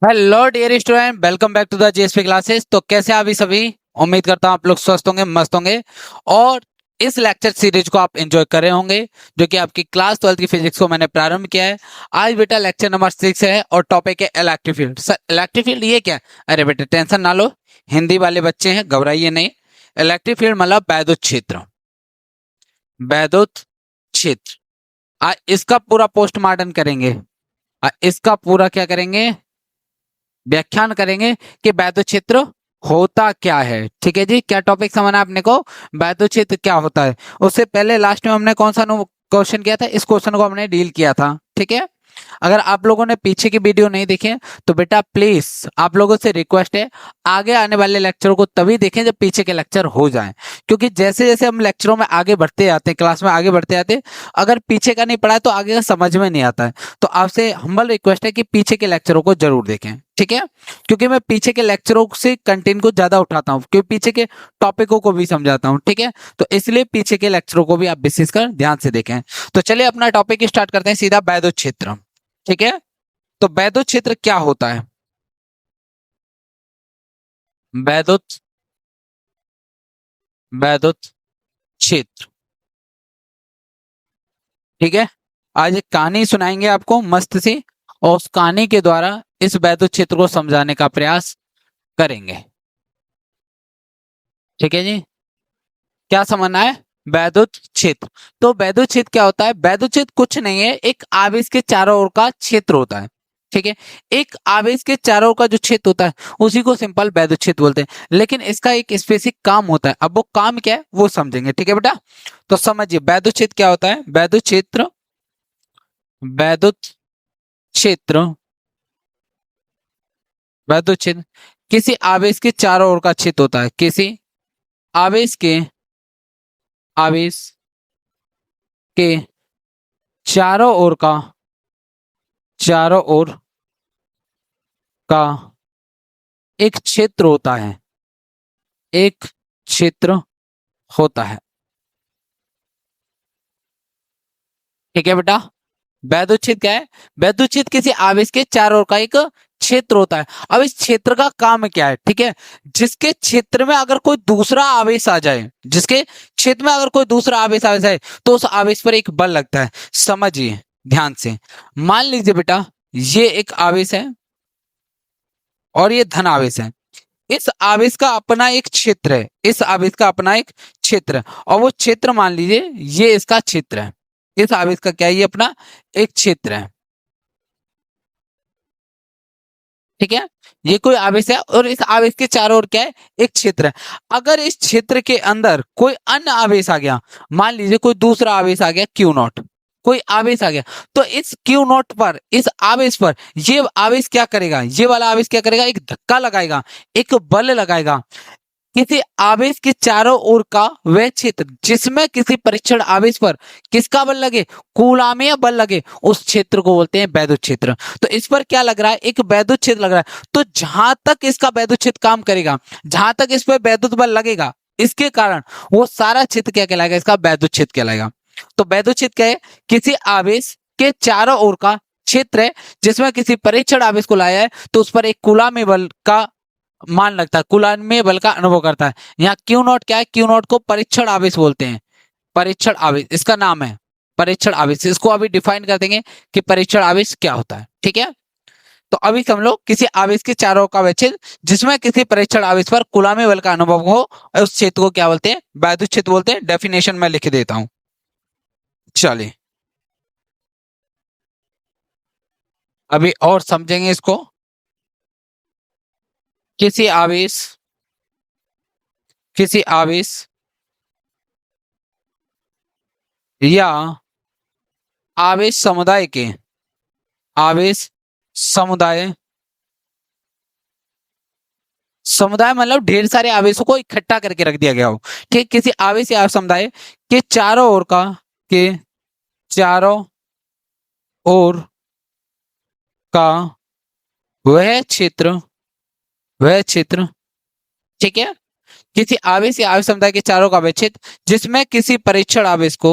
Hello dear student, welcome back to the JSP classes. तो कैसे हैं अभी सभी? उम्मीद करता हूं आप लोग स्वस्थ होंगे, मस्त होंगे और इस लेक्चर सीरीज को आप एंजॉय कर रहे होंगे, जो कि आपकी क्लास 12th की फिजिक्स को मैंने प्रारंभ किया है। आज बेटा लेक्चर नंबर 6 है और टॉपिक है electric field. Sir electric field ये क्या है? अरे बेटा टेंशन ना लो, हिंदी वाले बच्चे हैं, घबराइए नहीं। इलेक्ट्रिक फील्ड मतलब वैद्युत क्षेत्र। वैद्युत क्षेत्र। आज इसका पूरा पोस्टमार्टम करेंगे। इसका पूरा क्या करेंगे? व्याख्यान करेंगे कि वैद्युत क्षेत्र होता क्या है। ठीक है जी, क्या टॉपिक समझना है आपने को? वैद्युत क्षेत्र क्या होता है। उससे पहले लास्ट में हमने कौन सा क्वेश्चन किया था? इस क्वेश्चन को हमने डील किया था। ठीक है, अगर आप लोगों ने पीछे की वीडियो नहीं देखे तो बेटा प्लीज आप लोगों से रिक्वेस्ट है, आगे आने वाले लेक्चरों को तभी देखें जब पीछे के लेक्चर हो जाएं। क्योंकि जैसे जैसे हम लेक्चरों में आगे बढ़ते जाते हैं, क्लास में आगे बढ़ते जाते हैं, अगर पीछे का नहीं पढ़ा है तो आगे का समझ में नहीं आता है। तो आपसे हम्बल रिक्वेस्ट है कि पीछे के लेक्चरों को जरूर देखें। ठीक है, क्योंकि मैं पीछे के लेक्चरों से कंटेंट को ज्यादा उठाता हूँ, क्योंकि पीछे के टॉपिकों को भी समझाता हूँ। ठीक है, तो इसलिए पीछे के लेक्चरों को भी आप विशेषकर ध्यान से देखें। तो चलिए अपना टॉपिक स्टार्ट करते हैं सीधा, वैद्युत क्षेत्र। ठीक है, तो वैद्युत क्षेत्र क्या होता है? वैद्युत वैद्युत क्षेत्र। ठीक है, आज एक कहानी सुनाएंगे आपको मस्त सी, और उस कहानी के द्वारा इस वैद्युत क्षेत्र को समझाने का प्रयास करेंगे। ठीक है जी, क्या समझना है? वैद्युत क्षेत्र। तो वैद्युत क्षेत्र क्या होता है? वैद्युत क्षेत्र कुछ नहीं है, एक आवेश के चारों ओर का क्षेत्र होता है। ठीक है, एक आवेश के चारों ओर का जो क्षेत्र होता है उसी को सिंपल वैद्युत क्षेत्र बोलते हैं। लेकिन इसका एक स्पेसिफिक काम होता है, अब वो काम क्या है वो समझेंगे। ठीक है बेटा, तो समझिए वैद्युत क्षेत्र क्या होता है। वैद्युत क्षेत्र वैद्युत क्षेत्र किसी आवेश के चारों ओर का क्षेत्र होता है। किसी आवेश के आवेश के चारों ओर का एक क्षेत्र होता है। एक क्षेत्र होता है। ठीक है बेटा, वैद्युत क्षेत्र क्या है? वैद्युत क्षेत्र किसी आवेश के चारों ओर का एक क्षेत्र होता है। अब इस क्षेत्र का काम क्या है? ठीक है, जिसके क्षेत्र में अगर कोई दूसरा आवेश आ जाए, जिसके क्षेत्र में अगर कोई दूसरा आवेश आ जाए तो उस आवेश पर एक बल लगता है। समझिए ध्यान से, मान लीजिए बेटा ये एक आवेश है और ये धन आवेश है। इस आवेश का अपना एक क्षेत्र है, इस आवेश का अपना एक क्षेत्र है, और वो क्षेत्र मान लीजिए ये इसका क्षेत्र है। इस आवेश का क्या है? ये अपना एक क्षेत्र है। ठीक है, ये कोई आवेश है और इस आवेश के चारों ओर क्या है? एक क्षेत्र है। अगर इस क्षेत्र के अंदर कोई अन्य आवेश आ गया, मान लीजिए कोई दूसरा आवेश आ गया क्यू नॉट, कोई आवेश आ गया, तो इस क्यू नॉट पर, इस आवेश पर ये आवेश क्या करेगा? ये वाला आवेश क्या करेगा? एक धक्का लगाएगा, एक बल लगाएगा। किसी आवेश के चारों ओर का वह क्षेत्र जिसमें किसी परीक्षण आवेश पर किसका बल लगे? कूलामीय बल लगे, उस क्षेत्र को बोलते हैं वैद्युत क्षेत्र। तो इस पर क्या लग रहा है? एक वैद्युत क्षेत्र लग रहा है। तो जहां तक इसका वैद्युत क्षेत्र काम करेगा, जहां तक इस पर वैद्युत बल लगेगा, इसके कारण वो सारा क्षेत्र क्या कहलाएगा? इसका वैद्युत क्षेत्र कहलाएगा। तो वैद्युत क्षेत्र क्या है? किसी आवेश के चारों ओर का क्षेत्र है जिसमें किसी परीक्षण आवेश को लाया है तो उस पर एक कूलामी बल का मान लगता है, कुलाम्य बल का अनुभव करता है। यहाँ क्यू नॉट क्या है? क्यू नॉट को परीक्षण आवेश बोलते हैं। परीक्षण आवेश इसका नाम है, परीक्षण आवेश। इसको अभी डिफाइन कर देंगे कि परीक्षण आवेश क्या होता है। ठीक है, तो अभी हम लोग किसी आवेश के चारों का वह जिसमें किसी परीक्षण आवेश पर कुलाम्य बल का अनुभव हो, उस क्षेत्र को क्या बोलते हैं? वैद्युत क्षेत्र बोलते हैं। डेफिनेशन में लिख देता हूं, चलिए अभी और समझेंगे इसको। किसी आवेश किसी आवेश या आवेश समुदाय के आवेश समुदाय समुदाय मतलब ढेर सारे आवेशों को इकट्ठा करके रख दिया गया हो। ठीक, किसी आवेश या समुदाय के चारों ओर का के चारों ओर का वह क्षेत्र वह क्षेत्र। ठीक है, किसी आवेश या आवेश समुदाय के चारों का वह क्षेत्र जिसमें किसी परीक्षण आवेश को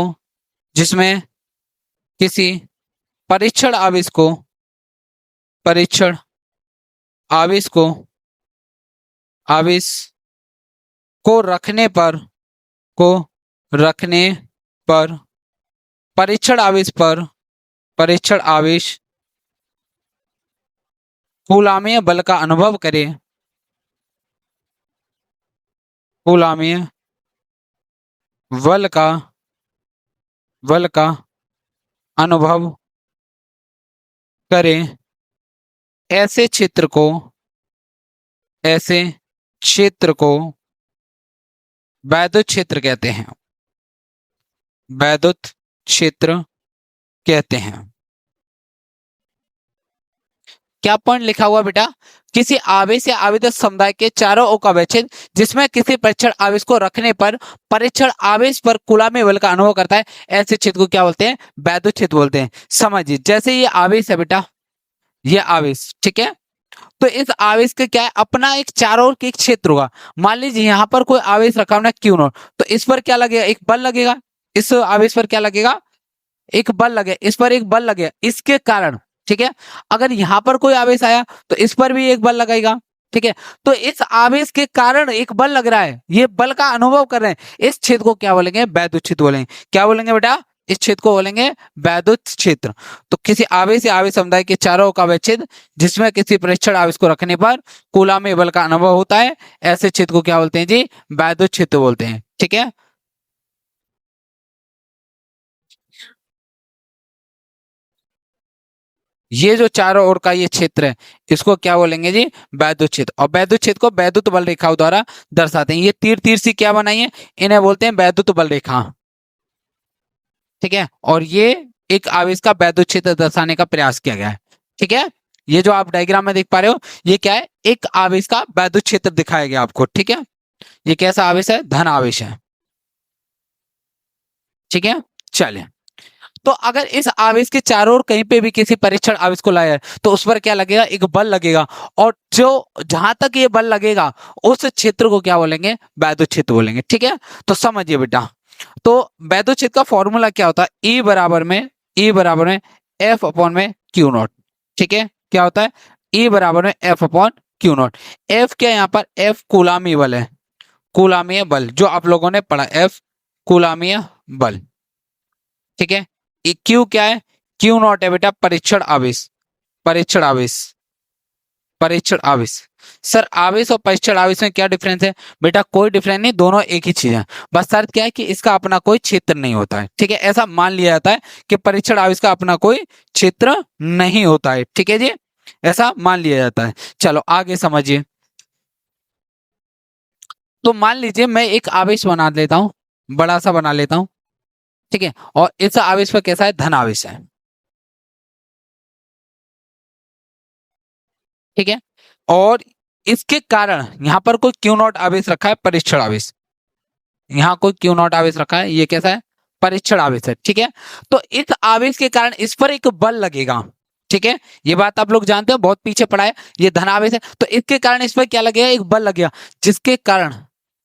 जिसमें किसी परीक्षण आवेश को परीक्षण आवेश को आवेश को को रखने पर परीक्षण आवेश कूलामीय बल का अनुभव करे, कूलामीय बल का अनुभव करे, ऐसे क्षेत्र को वैद्युत क्षेत्र कहते हैं, वैद्युत क्षेत्र कहते हैं। क्या पॉइंट लिखा हुआ बेटा? किसी आवेश या आवेदित समुदाय के चारों ओर का वैचित्र जिसमें किसी परीक्षण आवेश को रखने पर परीक्षण आवेश पर कूलामी बल का अनुभव करता है, ऐसे क्षेत्र को क्या बोलते हैं? वैद्युत क्षेत्र बोलते हैं। समझिए, जैसे ये आवेश है बेटा, ये आवेश, ठीक है, तो इस आवेश का क्या है? अपना एक चारों ओर के एक क्षेत्र होगा। मान लीजिए यहाँ पर कोई आवेश रखा हुआ क्यू नॉट, तो इस पर क्या लगेगा? एक बल लगेगा। इस आवेश पर क्या लगेगा? एक बल लगे, इस पर एक बल लगे, इसके कारण, ठीक है, अगर यहां पर कोई आवेश आया तो इस पर भी एक बल लगाएगा, ठीक है, तो इस आवेश के कारण एक बल लग रहा है, ये बल का अनुभव कर रहे हैं, इस क्षेत्र को क्या बोलेंगे? वैद्युत क्षेत्र बोलेंगे। क्या बोलेंगे बेटा? इस क्षेत्र को बोलेंगे वैद्युत क्षेत्र। तो किसी आवेश या आवेश समुदाय के चारों का वह क्षेत्र जिसमें किसी परीक्षण आवेश को रखने पर कूलामी बल का अनुभव होता है, ऐसे क्षेत्र को क्या बोलते हैं जी? वैद्युत क्षेत्र बोलते हैं, ठीक है। ये जो चारों ओर का ये क्षेत्र है, इसको क्या बोलेंगे जी? वैद्युत क्षेत्र। और वैद्युत क्षेत्र को वैद्युत बल रेखाओं द्वारा दर्शाते हैं। ये तीर तीर सी क्या बनाई है? इन्हें बोलते हैं वैद्युत बल रेखा, ठीक है। और ये एक आवेश का वैद्युत क्षेत्र दर्शाने का प्रयास किया गया है, ठीक है। ये जो आप डायग्राम में देख पा रहे हो, ये क्या है? एक आवेश का वैद्युत क्षेत्र दिखाया गया आपको, ठीक है। ये कैसा आवेश है? धन आवेश है, ठीक है। चलिए, तो अगर इस आवेश के चारों ओर कहीं पे भी किसी परीक्षण आवेश को लाया है तो उस पर क्या लगेगा? एक बल लगेगा। और जो जहां तक ये बल लगेगा उस क्षेत्र को क्या बोलेंगे? वैद्युत क्षेत्र बोलेंगे, ठीक है। तो समझिए बेटा, तो वैद्युत क्षेत्र का फॉर्मूला क्या होता है? ई बराबर में एफ अपॉन में क्यू नॉट, ठीक है। क्या होता है? ई बराबर में F upon Q not. F क्या है यहाँ पर? एफ कूलामी बल है, कूलामीय बल, जो आप लोगों ने पढ़ा, एफ कूलामीय बल, ठीक है। क्यू क्या है? क्यू नॉट है बेटा परीक्षण आवेश, परीक्षण आवेश, परीक्षण आवेश। सर आवेश और परीक्षण आवेश में क्या डिफरेंस है? बेटा कोई डिफरेंस नहीं, दोनों एक ही चीज है। बस शर्त क्या है कि इसका अपना कोई क्षेत्र नहीं होता है, ठीक है। ऐसा मान लिया जाता है कि परीक्षण आवेश का अपना कोई क्षेत्र नहीं होता है, ठीक है जी, ऐसा मान लिया जाता है। चलो आगे समझिए। तो मान लीजिए मैं एक आवेश बना लेता हूं, बड़ा सा बना लेता हूं, ठीक है, और इस आवेश पर कैसा है? धन आवेश है, ठीक है। और इसके कारण यहां पर कोई क्यू नॉट आवेश रखा है, परीक्षण आवेश, यहां कोई क्यू नॉट आवेश रखा है, ये कैसा है? परीक्षण आवेश है, ठीक है। तो इस आवेश के कारण इस पर एक बल लगेगा, ठीक है। ये बात आप लोग जानते हो, बहुत पीछे पड़ा है। ये धन आवेश है, तो इसके कारण इस पर क्या लगेगा? एक बल लगेगा, जिसके कारण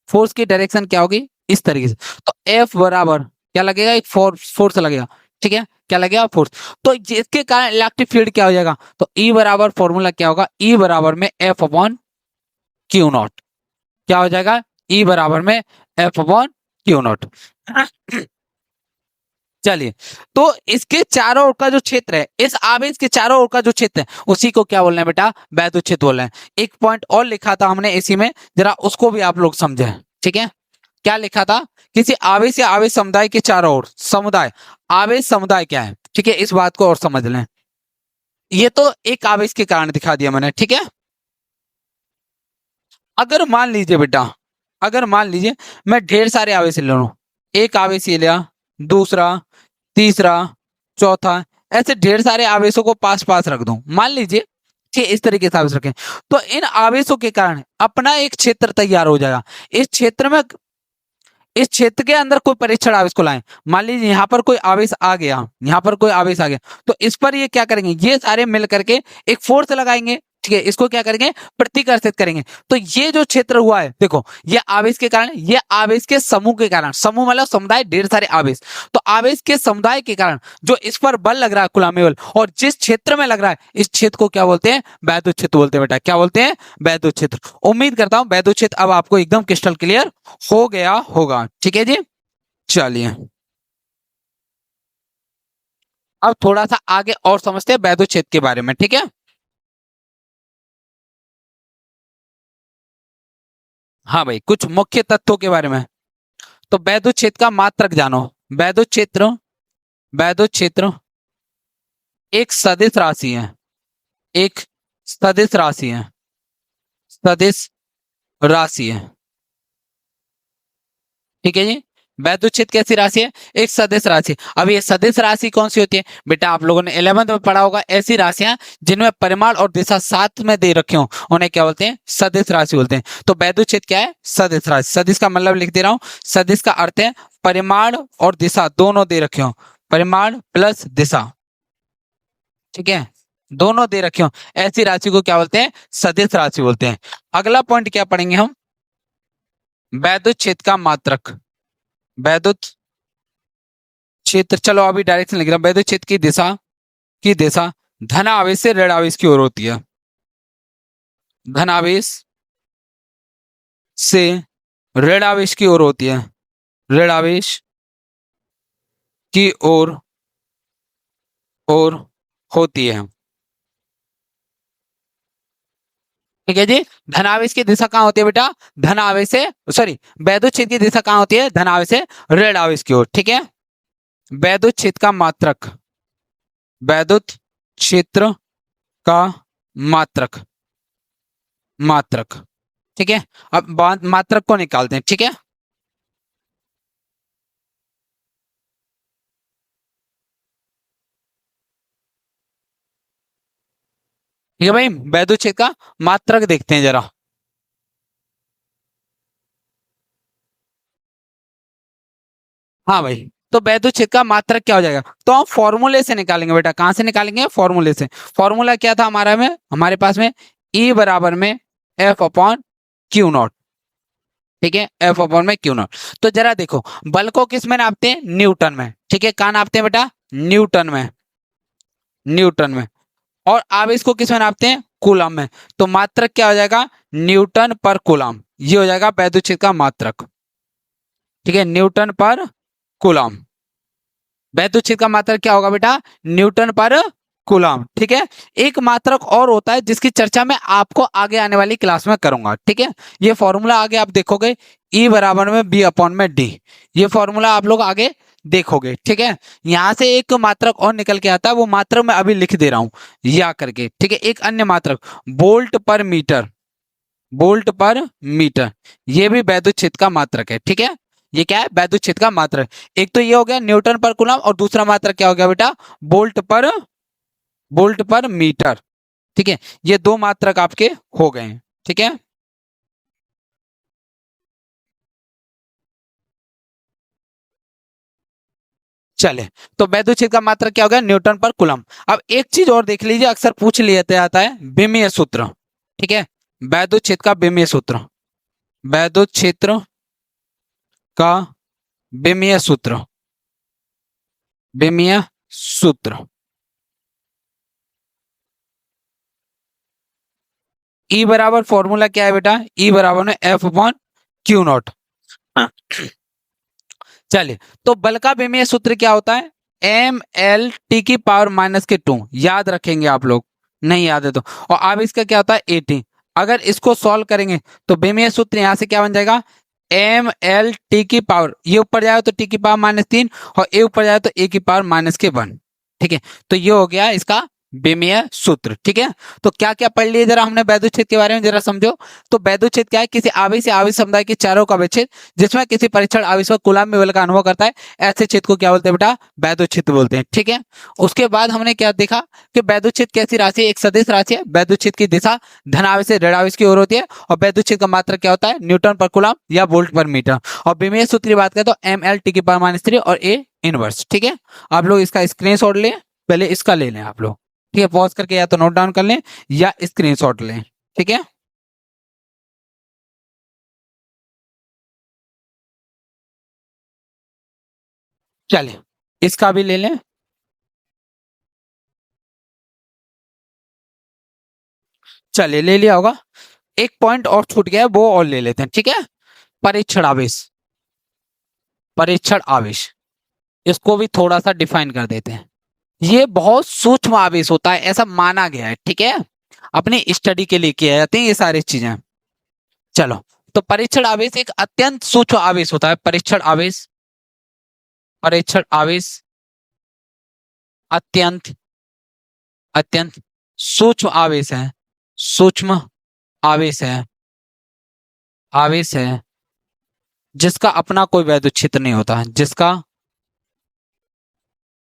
फोर्स की डायरेक्शन क्या होगी? इस तरीके से। तो एफ बराबर क्या लगेगा? एक फोर्स लगेगा, ठीक है। क्या लगेगा? फोर्स। तो इसके कारण इलेक्ट्रिक फील्ड क्या हो जाएगा? तो ई बराबर फॉर्मूला क्या होगा? ई बराबर में एफ अपॉन क्यू नॉट। क्या हो जाएगा? ई बराबर में एफ अपॉन क्यू नॉट। चलिए, तो इसके चारों ओर का जो क्षेत्र है, इस आवेश के चारों ओर का जो क्षेत्र है, उसी को क्या बोल रहे हैं बेटा? वैद्युत क्षेत्र बोल रहे हैं। एक पॉइंट और लिखा था हमने इसी में, जरा उसको भी आप लोग समझे, ठीक है। क्या लिखा था? किसी आवेश या आवेश समुदाय के चारों ओर, समुदाय, आवेश समुदाय क्या है, ठीक है, इस बात को और समझ लें। ये तो एक आवेश के कारण दिखा दिया मैंने, ठीक है। अगर मान लीजिए बेटा, अगर मान लीजिए मैं ढेर सारे आवेश ले लूं, एक आवेश ये लिया, दूसरा, तीसरा, चौथा, ऐसे ढेर सारे आवेशों को पास पास रख दूं, मान लीजिए, ठीक है, इस तरीके से आवेश रखें, तो इन आवेशों के कारण अपना एक क्षेत्र तैयार हो जाएगा। इस क्षेत्र में, इस क्षेत्र के अंदर कोई परीक्षण आवेश को लाएं, मान लीजिए यहाँ पर कोई आवेश आ गया, यहाँ पर कोई आवेश आ गया, तो इस पर ये क्या करेंगे? ये सारे मिल करके एक फोर्स लगाएंगे, ठीक है, इसको क्या करेंगे, प्रतिकर्षित करेंगे। तो ये जो क्षेत्र हुआ है, देखो ये आवेश के कारण, ये आवेश के समूह के कारण, समूह मतलब समुदाय, ढेर सारे आवेश, तो आवेश के समुदाय के कारण जो इस पर बल लग रहा है कूलाम्ब बल, और जिस क्षेत्र में लग रहा है इस क्षेत्र को क्या बोलते हैं, वैद्युत क्षेत्र बोलते हैं बेटा। क्या बोलते हैं, वैद्युत क्षेत्र। उम्मीद करता हूं वैद्युत क्षेत्र अब आपको एकदम क्रिस्टल क्लियर हो गया होगा। ठीक है जी, चलिए अब थोड़ा सा आगे और समझते हैं वैद्युत क्षेत्र के बारे में। ठीक है, हाँ भाई, कुछ मुख्य तत्वों के बारे में। तो वैद्युत क्षेत्र का मात्रक जानो। वैद्युत क्षेत्र, वैद्युत क्षेत्र एक सदिश राशि है, एक सदिश राशि है, सदिश राशि है। ठीक है जी, वैद्युत क्षेत्र कैसी राशि है, एक सदिश राशि। अब ये सदिश राशि कौन सी होती है बेटा, आप लोगों ने 11th में पढ़ा होगा, ऐसी राशियां जिनमें परिमाण और दिशा साथ में दे रखे हो उन्हें क्या बोलते हैं, सदिश राशि बोलते हैं। तो वैद्युत क्षेत्र क्या है, सदिश राशि। सदिश का मतलब लिख दे रहा हूं, सदिश का अर्थ है परिमाण और दिशा दोनों दे रखे हो, परिमाण प्लस दिशा। ठीक है, दोनों दे रखे हो, ऐसी राशि को क्या बोलते हैं, सदिश राशि बोलते हैं। अगला पॉइंट क्या पढ़ेंगे हम, वैद्युत क्षेत्र का मात्रक। वैद्युत क्षेत्र, चलो अभी डायरेक्शन लिख रहा हूं। वैद्युत क्षेत्र की दिशा धन आवेश से ऋण आवेश की ओर होती है, धन आवेश से ऋण आवेश की ओर होती है, ऋण आवेश की ओर होती है। ठीक है जी, धनावेश की दिशा कहाँ होती है बेटा, धनावेश से, सॉरी, वैद्युत क्षेत्र की दिशा कहाँ होती है, धनावेश से ऋण आवेश की ओर। ठीक है, वैद्युत क्षेत्र का मात्रक, वैद्युत क्षेत्र का मात्रक, मात्रक। ठीक है, अब मात्रक को निकालते हैं। ठीक है, ठीक है भाई, वैद्युत क्षेत्र का मात्रक देखते हैं जरा। हाँ भाई, तो वैद्युत क्षेत्र का मात्रक क्या हो जाएगा, तो हम फॉर्मूले से निकालेंगे बेटा। कहां से निकालेंगे, फॉर्मूले से। फॉर्मूला क्या था हमारा में, हमारे पास में E बराबर में F अपॉन क्यू नॉट। ठीक है, F अपॉन में क्यू नॉट। तो जरा देखो, बल को किस में नापते हैं, न्यूटन में। ठीक है, कहां नापते हैं बेटा, न्यूटन में, न्यूटन में। और आवेश को किस में नापते हैं, कूलम में। तो मात्रक क्या हो जाएगा, न्यूटन पर कूलम। ये हो जाएगा वैद्युत क्षेत्र का मात्रक। ठीक है, न्यूटन पर कूलम। वैद्युत क्षेत्र का मात्रक क्या होगा बेटा, न्यूटन पर कूलम। ठीक है, एक मात्रक और होता है जिसकी चर्चा मैं आपको आगे आने वाली क्लास में करूंगा। ठीक है, ये फॉर्मूला आगे आप देखोगे, E बराबर में B अपॉन में D। ये फॉर्मूला आप लोग आगे देखोगे। ठीक है, यहां से एक मात्रक और निकल के आता है, वो मात्रक मैं अभी लिख दे रहा हूं या करके। ठीक है, एक अन्य मात्रक वोल्ट पर मीटर, वोल्ट पर मीटर, ये भी वैद्युत क्षेत्र का मात्रक है। ठीक है, ये क्या है, वैद्युत क्षेत्र का मात्रक। एक तो ये हो गया न्यूटन पर कूलम, और दूसरा मात्रक क्या हो गया बेटा, वोल्ट पर, वोल्ट पर मीटर। ठीक है, ये दो मात्रक आपके हो गए हैं। ठीक है, चले, तो वैद्युत क्षेत्र का मात्रक क्या हो गया, न्यूटन पर कूलम। अब एक चीज और देख लीजिए, अक्सर पूछ लिया जाता है, विमीय सूत्र। ठीक है, वैद्युत क्षेत्र का विमीय सूत्र, वैद्युत क्षेत्र का विमीय सूत्र, विमीय सूत्र। ई बराबर फॉर्मूला क्या है बेटा, ई बराबर में F अपॉन क्यू नॉट। चलिए, तो बल का विमीय सूत्र क्या होता है, ML T की पावर माइनस के 2। याद रखेंगे आप लोग, नहीं याद है तो। और अब इसका क्या होता है, AT। अगर इसको सॉल्व करेंगे तो विमीय सूत्र यहां से क्या बन जाएगा, ML T की पावर, ये ऊपर जाएगा तो T की पावर -3, और ए ऊपर जाएगा तो A की पावर -1। ठीक है, तो ये हो गया इसका विमीय सूत्र। ठीक है, तो क्या क्या पढ़ लिए जरा हमने वैद्युत क्षेत्र के बारे में, जरा समझो। तो वैद्युत क्षेत्र क्या है, किसी आवेश या आवेश समुदाय के चारों का विच्छेद जिसमें किसी परीक्षण आवेश पर कूलम्ब बल का अनुभव करता है, ऐसे क्षेत्र को क्या बोलते हैं बेटा, वैद्युत क्षेत्र बोलते हैं। ठीक है, उसके बाद हमने क्या देखा कि वैद्युत क्षेत्र कैसी राशि है, एक सदिश राशि है। वैद्युत क्षेत्र की दिशा धन आवेश से ऋण आवेश की ओर होती है, और वैद्युत क्षेत्र का मात्रक क्या होता है, न्यूटन पर कूलम्ब या वोल्ट पर मीटर। और विमीय सूत्र की बात करें तो ML T की पावर -3 और A इनवर्स। ठीक है, आप लोग इसका स्क्रीनशॉट लें, पहले इसका ले लें आप लोग। ठीक है, पॉज करके या तो नोट डाउन कर लें या स्क्रीनशॉट लें। ठीक है, चलिए इसका भी ले लें। चलिए ले लिया होगा। एक पॉइंट और छूट गया है, वो और ले लेते हैं। ठीक है, परीक्षण आवेश। परीक्षण आवेश, इसको भी थोड़ा सा डिफाइन कर देते हैं। ये बहुत सूक्ष्म आवेश होता है, ऐसा माना गया है। ठीक है, अपनी स्टडी के लिए किया जाते हैं ये सारी चीजें। चलो, तो परीक्षण आवेश एक अत्यंत सूक्ष्म आवेश होता है। परीक्षण आवेश, परीक्षण आवेश अत्यंत अत्यंत सूक्ष्म आवेश है। सूक्ष्म आवेश है, आवेश है जिसका अपना कोई वैद्युत क्षेत्र नहीं होता, जिसका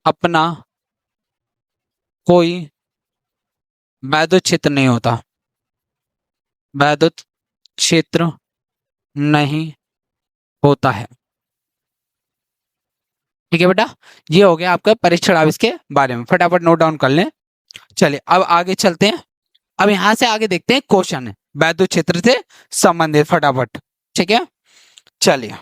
अपना कोई वैद्युत क्षेत्र नहीं होता, वैद्युत क्षेत्र नहीं होता है। ठीक है बेटा, ये हो गया आपका परीक्षण आवेश के बारे में, फटाफट नोट डाउन कर लें। चलिए अब आगे चलते हैं। अब यहां से आगे देखते हैं क्वेश्चन वैद्युत क्षेत्र से संबंधित, फटाफट। ठीक है, चलिए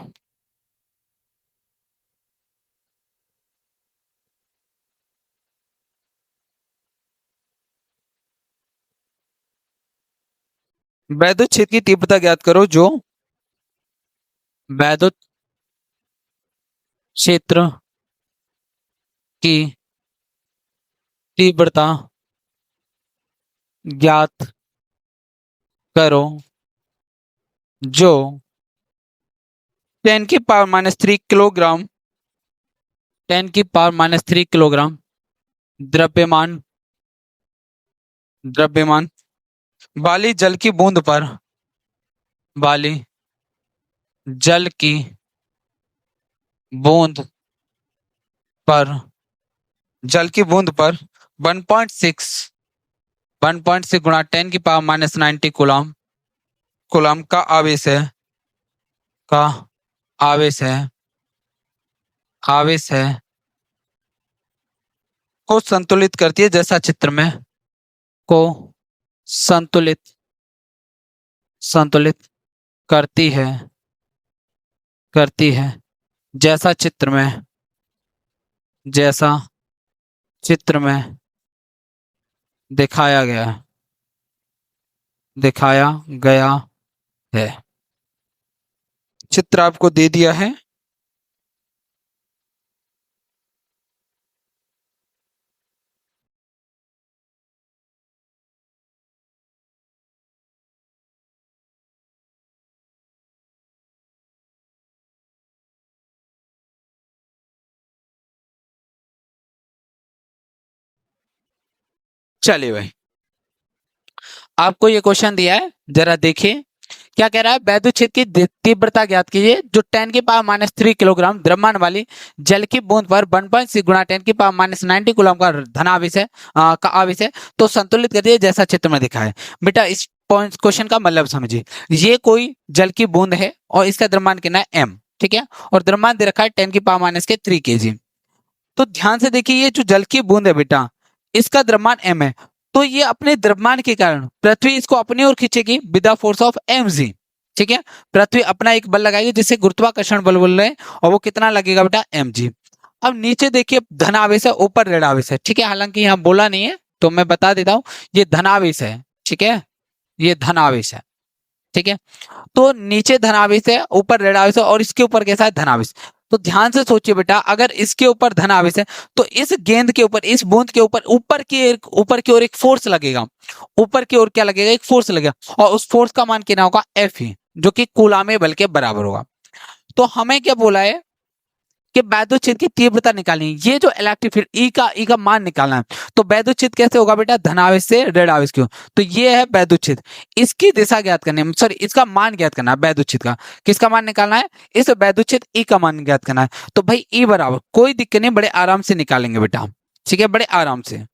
वैद्युत क्षेत्र की तीव्रता ज्ञात करो जो वैद्युत क्षेत्र की तीव्रता ज्ञात करो जो 10 की पावर -3 किलोग्राम 10 की पावर -3 किलोग्राम द्रव्यमान द्रव्यमान वाली जल की बूंद पर, वाली जल की बूंद पर, जल की बूंद पर 1.6 गुणा 10 की पावर -90 कूलम कूलम का आवेश है, का आवेश है, आवेश है को संतुलित करती है, जैसा चित्र में, को संतुलित संतुलित करती है, करती है जैसा चित्र में, जैसा चित्र में दिखाया गया, दिखाया गया है। चित्र आपको दे दिया है। चलिए भाई, आपको ये क्वेश्चन दिया है, जरा देखिए क्या कह रहा है। वैद्युत क्षेत्र की तीव्रता ज्ञात कीजिए जो 10 की पावर -3 किलोग्राम द्रव्यमान वाली जल की बूंद पर 1.6 गुणा 10 की पावर -90 कूलम का धनावेश है, का आवेश है, तो संतुलित कर दिए जैसा चित्र में दिखा है। बेटा इस पॉइंट क्वेश्चन का मतलब समझिए, ये कोई जल की बूंद है और इसका द्रव्यमान कितना है m। ठीक है, और द्रव्यमान दे रखा है 10 की पावर -3 kg। तो ध्यान से देखिए, ये जो जल की बूंद है बेटा, इसका द्रव्यमान m है, तो ये अपने द्रव्यमान के कारण पृथ्वी इसको अपनी ओर खींचेगी with the force of mg। ठीक है, पृथ्वी अपना एक बल लगाएगी जिसे गुरुत्वाकर्षण बल बोल रहे हैं, और वो कितना लगेगा बेटा mg। अब नीचे देखिए धनावेश है, ऊपर ऋणावेश है। ठीक है, हालांकि यहाँ बोला नहीं है तो मैं बता देता हूँ, ये धनावेश है। ठीक है, ये धनावेश है। ठीक है, तो नीचे धनावेश है, ऊपर ऋणावेश है, और इसके ऊपर कैसा है, धनावेश। तो ध्यान से सोचिए बेटा, अगर इसके ऊपर धनावेश है तो इस गेंद के ऊपर, इस बूंद के ऊपर ऊपर की ओर एक फोर्स लगेगा। ऊपर की ओर क्या लगेगा, एक फोर्स लगेगा, और उस फोर्स का मान कितना होगा, एफ ही, जो कि कूलामे बल के बराबर होगा। तो हमें क्या बोला है कि वैद्युत क्षेत्र की तीव्रता निकालनी है, ये जो इलेक्ट्रिक फील्ड ई का मान निकालना है। तो वैद्युत क्षेत्र कैसे होगा बेटा, धनावेश से ऋणावेश की ओर। तो ये है वैद्युत क्षेत्र, इसकी दिशा ज्ञात करनी है, सॉरी इसका मान ज्ञात करना है वैद्युत क्षेत्र का। किसका मान निकालना है, इस वैद्युत क्षेत्र ई का मान ज्ञात करना है। तो भाई ई बराबर, कोई दिक्कत नहीं, बड़े आराम से निकालेंगे बेटा। ठीक है, बड़े आराम से।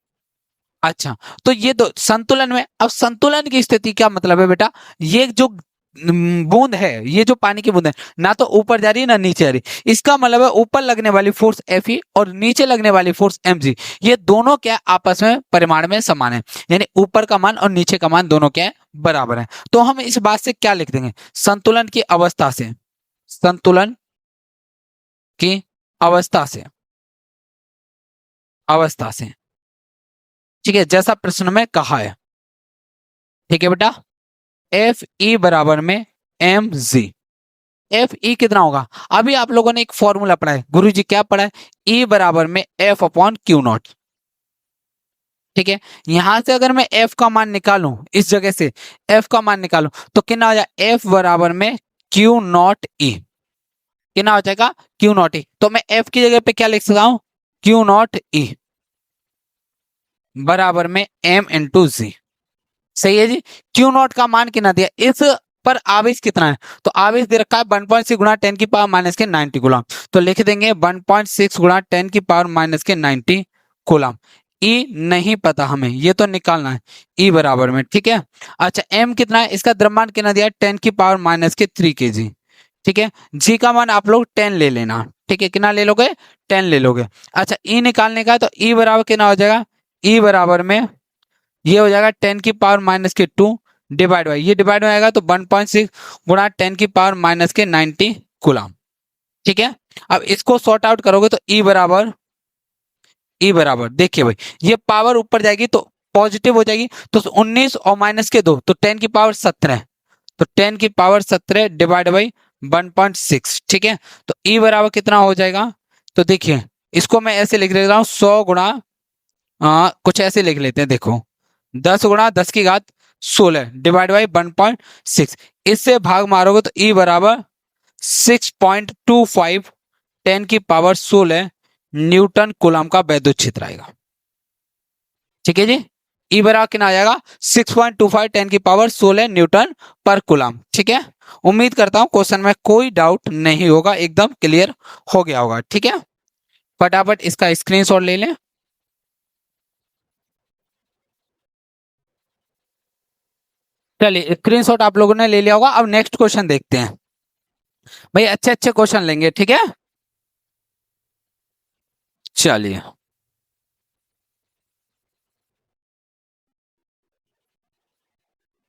अच्छा, तो ये तो संतुलन में, अब संतुलन की स्थिति क्या मतलब है बेटा, ये जो बूंद है, ये जो पानी की बूंद है ना तो ऊपर जा रही है ना नीचे जा रही, इसका मतलब है ऊपर लगने वाली फोर्स एफ ई और नीचे लगने वाली फोर्स एम जी, ये दोनों क्या आपस में परिमाण में समान है, यानी ऊपर का मान और नीचे का मान दोनों क्या है, बराबर है। तो हम इस बात से क्या लिख देंगे, संतुलन की अवस्था से, संतुलन की अवस्था से, अवस्था से, ठीक है, जैसा प्रश्न में कहा है। ठीक है बेटा, एफ ई बराबर में एम जी, एफ ई कितना होगा, अभी आप लोगों ने एक फॉर्मूला पढ़ा है, गुरुजी क्या पढ़ा है, ई बराबर में एफ अपॉन क्यू नॉट। ठीक है, यहां से अगर मैं एफ का मान निकालूं, इस जगह से एफ का मान निकालूं तो कितना हो जाएगा, एफ बराबर में क्यू नॉट ई, कितना हो जाएगा, क्यू नॉट ई। तो मैं एफ की जगह पे क्या लिख सकता हूं, क्यू नॉट ई बराबर में एम इंटू जी। सही है जी, क्यू नॉट का मान कितना दिया, इस पर आवेश कितना है, तो आवेश दे रखा है 1.6 गुणा 10 की पावर माइनस के 90 कूलम, तो लिख देंगे 1.6 गुणा 10 की पावर माइनस के 90 कूलम। ई नहीं पता हमें, ये तो निकालना है, ई बराबर में, ठीक है। अच्छा एम कितना है, इसका द्रव्यमान कितना दिया है, 10 की पावर माइनस के 3 kg। ठीक है, जी का मान आप लोग 10 ले लेना, ठीक है, कितना ले लोगे, 10 ले लोगे। अच्छा ई निकालने का, तो ई बराबर कितना हो जाएगा, ई बराबर में ये हो जाएगा 10 की पावर माइनस के 2 डिवाइड बाई, ये डिवाइड हो जाएगा तो 1.6 गुणा 10 की पावर माइनस के 90 कूलम। ठीक है, अब इसको सॉर्ट आउट करोगे तो ई बराबर देखिए भाई, ये पावर ऊपर जाएगी तो पॉजिटिव हो जाएगी, तो 19 और माइनस के 2 तो 10 की पावर 17, तो 10 की पावर 17 डिवाइड बाई 1.6। ठीक है, तो ई बराबर कितना हो जाएगा, तो देखिए इसको मैं ऐसे लिख रहा हूँ 100 गुणा कुछ ऐसे लिख लेते हैं, देखो 10 गुणा 10 की घात 16 डिवाइड बाई 1.6, इससे भाग मारोगे तो ई बराबर 6.25 10 की पावर 16 न्यूटन कूलम का वैद्युत क्षेत्र आएगा। ठीक है जी, ई बराबर कितना आ जाएगा, 6.25 10 की पावर 16 न्यूटन पर कूलम। ठीक है, उम्मीद करता हूं क्वेश्चन में कोई डाउट नहीं होगा, एकदम क्लियर हो गया होगा। ठीक है, फटाफट इसका स्क्रीनशॉट ले लें। चलिए स्क्रीनशॉट आप लोगों ने ले लिया होगा, अब नेक्स्ट क्वेश्चन देखते हैं भाई, अच्छे अच्छे क्वेश्चन लेंगे। ठीक है, चलिए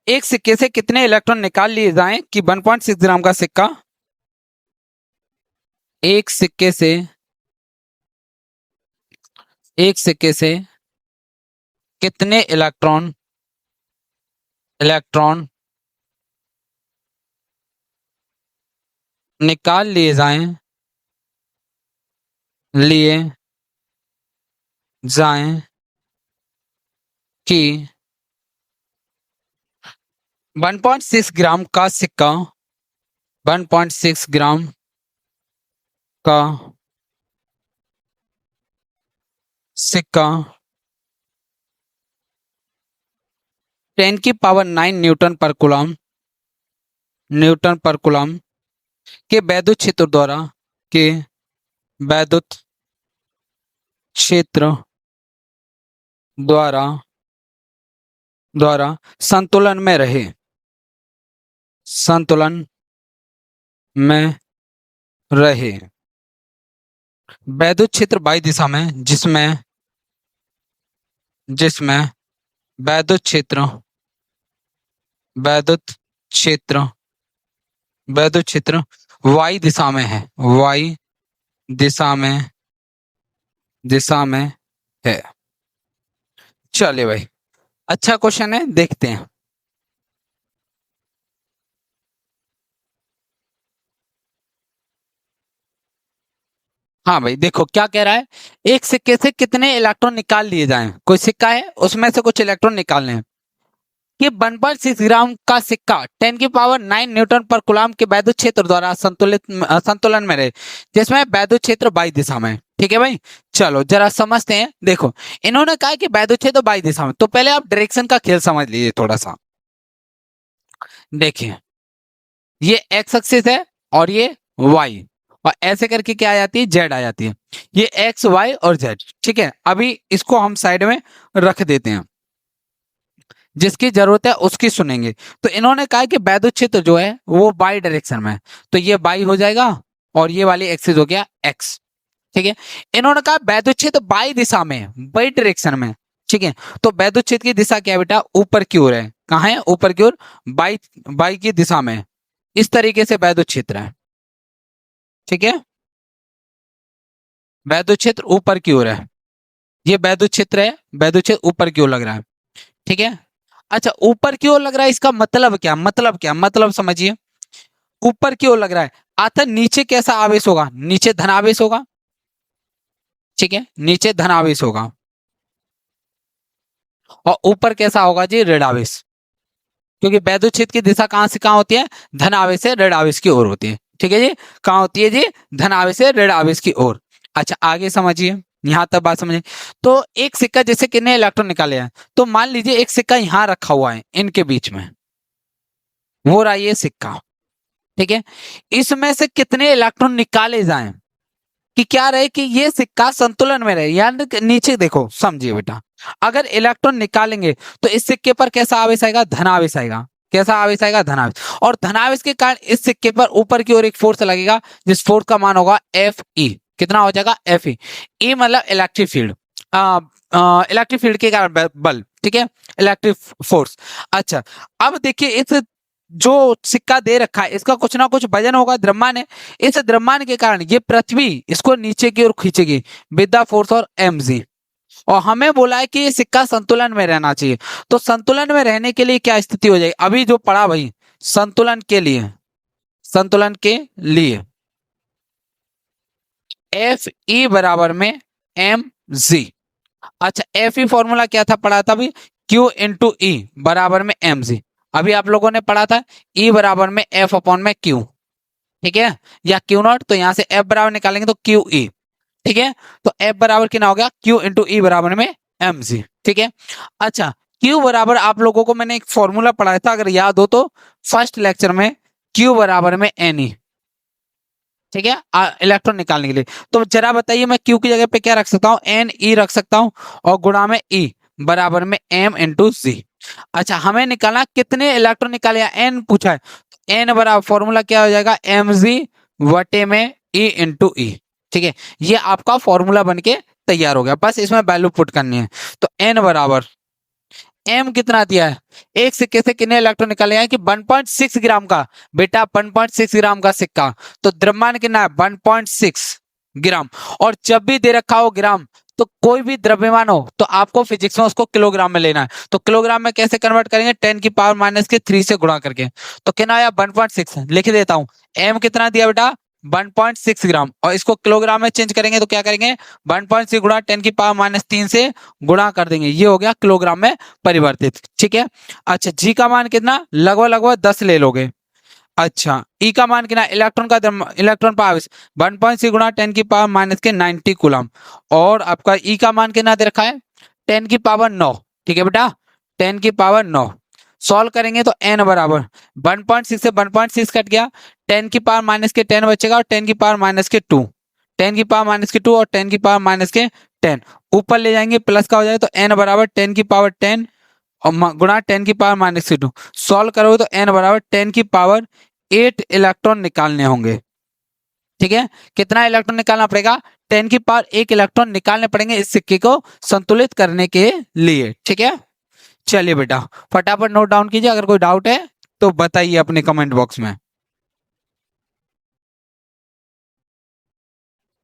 एक सिक्के से कितने इलेक्ट्रॉन निकाल लिए जाएं कि 1.6 ग्राम का सिक्का, एक सिक्के से, एक सिक्के से कितने इलेक्ट्रॉन, इलेक्ट्रॉन निकाल लिए जाएं, लिए जाएं कि 1.6 ग्राम का सिक्का, 1.6 ग्राम का सिक्का 10 की पावर 9 न्यूटन पर कूलम, न्यूटन पर कूलम के वैद्युत क्षेत्र द्वारा, के वैद्युत क्षेत्र द्वारा, द्वारा संतुलन में रहे, संतुलन में रहे। वैद्युत क्षेत्र वायु दिशा में, जिसमें, जिसमें वैद्युत क्षेत्र, वैद्युत क्षेत्र, वैद्युत क्षेत्र वाई दिशा में है, वाई दिशा में, दिशा में है। चलिए भाई अच्छा क्वेश्चन है, देखते हैं। हाँ भाई देखो क्या कह रहा है, एक सिक्के से कितने इलेक्ट्रॉन निकाल लिए जाएं, कोई सिक्का है उसमें से कुछ इलेक्ट्रॉन निकालने हैं कि 1.6 ग्राम का सिक्का 10 की पावर 9 न्यूटन पर कूलम के वैद्युत क्षेत्र द्वारा संतुलन में रहे, जिसमें वैद्युत क्षेत्र वाई दिशा में। ठीक है भाई, चलो जरा समझते हैं। देखो इन्होंने कहा कि वैद्युत क्षेत्र वाई दिशा में, तो पहले आप डायरेक्शन का खेल समझ लीजिए थोड़ा सा। देखिए ये एक्स एक्सिस है और ये वाई, और ऐसे करके क्या आ जाती है, जेड आ जाती है, ये एक्स वाई और जेड। ठीक है, अभी इसको हम साइड में रख देते हैं। जिसकी जरूरत है उसकी सुनेंगे। तो इन्होंने कहा कि वैद्युत क्षेत्र जो है वो बाई डायरेक्शन में है, तो ये बाई हो जाएगा और ये वाली एक्सिस हो गया एक्स। ठीक है, इन्होंने कहा वैद्युत क्षेत्र बाई दिशा में है, बाई डायरेक्शन में। ठीक है, तो वैद्युत क्षेत्र की दिशा क्या है बेटा, ऊपर की ओर है। कहाँ है, ऊपर की ओर, बाई बाई की दिशा में है। इस तरीके से वैद्युत क्षेत्र है। ठीक है, वैद्युत क्षेत्र ऊपर की ओर है, ये वैद्युत क्षेत्र है, वैद्युत क्षेत्र ऊपर की ओर लग रहा है। ठीक है, अच्छा ऊपर की ओर लग रहा है, इसका मतलब क्या, मतलब क्या, मतलब समझिए, ऊपर की ओर लग रहा है अतः नीचे कैसा आवेश होगा, नीचे धनावेश होगा। ठीक है, नीचे धनावेश होगा और ऊपर कैसा होगा जी, ऋणावेश। क्योंकि वैद्युत क्षेत्र की दिशा कहां से कहां होती है, धनावेश से ऋणावेश की ओर होती है। ठीक है जी, कहां होती है जी, धनावेश से ऋणावेश की ओर। अच्छा आगे समझिए, यहां तक बात समझिए। तो एक सिक्का जैसे कितने इलेक्ट्रॉन निकाले हैं, तो मान लीजिए एक सिक्का यहां रखा हुआ है इनके बीच में, वो रहा ये सिक्का। ठीक है, इसमें से कितने इलेक्ट्रॉन निकाले जाएं कि क्या रहे कि ये सिक्का संतुलन में रहे, यानी कि नीचे देखो समझिए बेटा, अगर इलेक्ट्रॉन निकालेंगे तो इस सिक्के पर कैसा आवेश आएगा, धनावेश आएगा। कैसा आवेश आएगा, धनावेश। और धनावेश के कारण इस सिक्के पर ऊपर की ओर एक फोर्स लगेगा, जिस फोर्स का मान होगा एफ ई। कितना हो जाएगा, एफ ई। ई मतलब इलेक्ट्रिक फील्ड, इलेक्ट्रिक फील्ड के कारण बल। ठीक है, इलेक्ट्रिक फोर्स। अच्छा अब देखिए, इस जो सिक्का दे रखा है इसका कुछ ना कुछ वजन होगा, द्रव्यमान है। इस द्रव्यमान के कारण ये पृथ्वी इसको नीचे की ओर खींचेगी विद द फोर्स और mg। और हमें बोला है कि ये सिक्का संतुलन में रहना चाहिए। तो संतुलन में रहने के लिए क्या स्थिति हो जाएगी, अभी जो पढ़ा भाई, संतुलन के लिए, संतुलन के लिए एफ ई बराबर में एम जी। अच्छा एफ ई फॉर्मूला क्या था, पढ़ा था अभी, क्यू इंटू ई बराबर में एम जी। अभी आप लोगों ने पढ़ा था ई बराबर में एफ अपॉन में क्यू। ठीक है, या क्यू नॉट, तो यहां से एफ बराबर निकालेंगे तो क्यू ई। ठीक है, तो एफ बराबर कितना हो गया, क्यू इंटू ई बराबर में एम जी। ठीक है, अच्छा क्यू बराबर आप लोगों को मैंने एक फॉर्मूला पढ़ाया था अगर याद हो तो, फर्स्ट लेक्चर में, क्यू बराबर में एन ई। ठीक है, इलेक्ट्रॉन निकालने के लिए। तो जरा बताइए मैं क्यू की जगह पे क्या रख सकता हूँ, एन ई रख सकता हूँ, और गुणा में ई बराबर में एम इंटू जी। अच्छा हमें निकालना कितने इलेक्ट्रॉन निकाले, एन पूछा है, एन बराबर फॉर्मूला क्या हो जाएगा, एम जी वटे में ई इंटू ई। ठीक है, ये आपका फॉर्मूला बन के तैयार हो गया, बस इसमें वैल्यू पुट करनी है। तो एन बराबर, एम कितना दिया है, एक सिक्के से कितने इलेक्ट्रॉन निकाले हैं कि 1.6 ग्राम का, बेटा 1.6 ग्राम का सिक्का, तो द्रव्यमान कितना है 1.6 ग्राम। और जब भी दे रखा हो ग्राम, तो कोई भी द्रव्यमान हो तो आपको फिजिक्स में उसको किलोग्राम में लेना है। तो किलोग्राम में कैसे कन्वर्ट करेंगे, 10 की पावर माइनस के 3 से गुणा करके। तो कितना आया 1.6, लिख देता हूं, एम कितना दिया बेटा 1.6 ग्राम, और इसको किलोग्राम में चेंज करेंगे तो क्या करेंगे, 1.6 गुणा 10 की पावर माइनस 3 से गुणा कर देंगे, ये हो गया किलोग्राम में परिवर्तित। ठीक है, अच्छा जी का मान कितना, लगभग लगभग 10 ले लोगे। अच्छा ई का मान कितना, इलेक्ट्रॉन का इलेक्ट्रॉन पर आवेश 1.6 गुणा 10 की पावर माइनस के 90 कूलम, और आपका ई का मान कितना दे रखा है 10 की पावर 9। ठीक है बेटा, 10 की पावर 9। सॉल्व करेंगे तो एन बराबर 1.6 से 1.6 कट गया, 10 की पावर माइनस के 10 बचेगा, और 10 की पावर माइनस के 2, 10 की पावर माइनस के 2 और 10 की पावर माइनस के 10 ऊपर ले जाएंगे, प्लस का हो जाएगा, तो एन बराबर 10 की पावर 10 और गुणा 10 की पावर माइनस के 2। सॉल्व करोगे तो एन बराबर 10 की पावर 8 इलेक्ट्रॉन निकालने होंगे। ठीक है, कितना इलेक्ट्रॉन निकालना पड़ेगा, 10 की पावर 1 इलेक्ट्रॉन निकालने पड़ेंगे इस सिक्के को संतुलित करने के लिए। ठीक है, चलिए बेटा फटाफट नोट डाउन कीजिए, अगर कोई डाउट है तो बताइए अपने कमेंट बॉक्स में।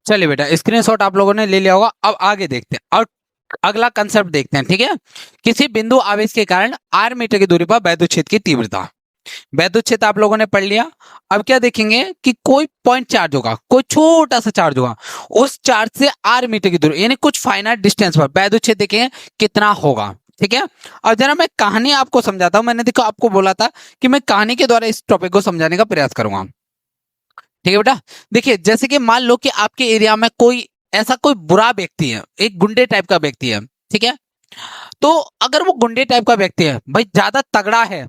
चलिए बेटा स्क्रीनशॉट आप लोगों ने ले लिया होगा, अब आगे देखते हैं और अगला कंसेप्ट देखते हैं। ठीक है, किसी बिंदु आवेश के कारण r मीटर की दूरी पर वैद्युत क्षेत्र की तीव्रता, वैद्युत क्षेत्र आप लोगों ने पढ़ लिया। अब क्या देखेंगे कि कोई पॉइंट चार्ज होगा, कोई छोटा सा चार्ज होगा, उस चार्ज से r मीटर की दूरी यानी कुछ फाइनाइट डिस्टेंस पर वैद्युत क्षेत्र देखेंगे कितना होगा। ठीक है, अब जरा मैं कहानी आपको समझाता हूं, मैंने देखो आपको बोला था कि मैं कहानी के द्वारा इस टॉपिक को समझाने का प्रयास करूंगा। ठीक है बेटा, देखिए जैसे कि मान लो कि आपके एरिया में कोई ऐसा कोई बुरा व्यक्ति है, एक गुंडे टाइप का व्यक्ति है। ठीक है, तो अगर वो गुंडे टाइप का व्यक्ति है भाई, ज्यादा तगड़ा है,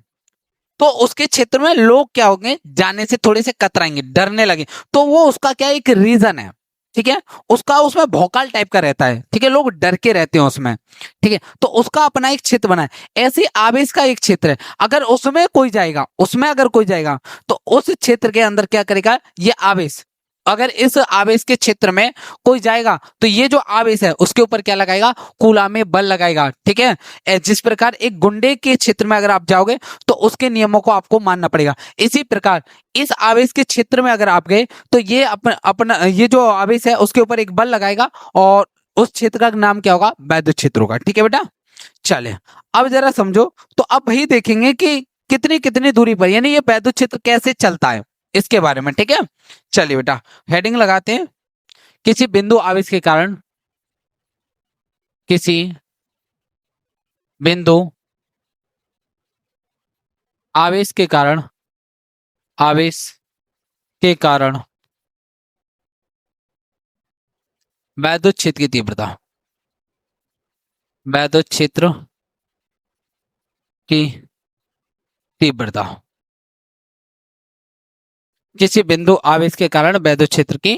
तो उसके क्षेत्र में लोग क्या होंगे, जाने से थोड़े से कतराएंगे, डरने लगे। तो वो उसका क्या एक रीजन है। ठीक है, उसका उसमें भौकाल टाइप का रहता है, ठीक है, लोग डर के रहते हैं उसमें, ठीक है, तो उसका अपना एक क्षेत्र बना है। ऐसे ही आवेश का एक क्षेत्र है, अगर उसमें कोई जाएगा, उसमें अगर कोई जाएगा तो उस क्षेत्र के अंदर क्या करेगा, ये आवेश, अगर इस आवेश के क्षेत्र में कोई जाएगा तो ये जो आवेश है उसके ऊपर क्या लगाएगा, कूलाम में बल लगाएगा, ठीक है। जिस प्रकार एक गुंडे के क्षेत्र में अगर आप जाओगे तो उसके नियमों को आपको मानना पड़ेगा, इसी प्रकार इस आवेश के क्षेत्र में अगर आप गए तो ये अपना ये जो आवेश है उसके ऊपर एक बल लगाएगा और उस क्षेत्र का नाम क्या होगा, वैद्युत क्षेत्र होगा, ठीक है बेटा। चले अब जरा समझो, तो अब वही देखेंगे कि कितनी कितनी दूरी पर, यानी ये वैद्युत क्षेत्र कैसे चलता है इसके बारे में, ठीक है। चलिए बेटा हेडिंग लगाते हैं, किसी बिंदु आवेश के कारण, किसी बिंदु आवेश के कारण, आवेश के कारण वैद्युत क्षेत्र की तीव्रता, वैद्युत क्षेत्र की तीव्रता, किसी बिंदु आवेश के कारण वैद्युत क्षेत्र की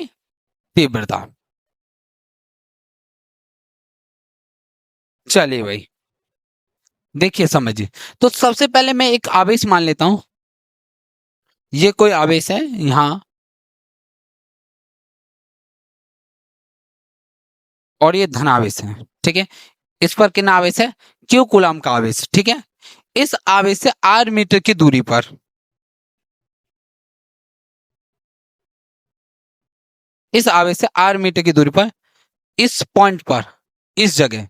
तीव्रता। चलिए भाई देखिए समझिए, तो सबसे पहले मैं एक आवेश मान लेता हूं, ये कोई आवेश है यहां और ये धनावेश है, ठीक है, इस पर कितना आवेश है, क्यू कूलाम का आवेश, ठीक है। इस आवेश से आर मीटर की दूरी पर, इस आवेश से आर मीटर की दूरी पर, इस पॉइंट पर, इस जगह,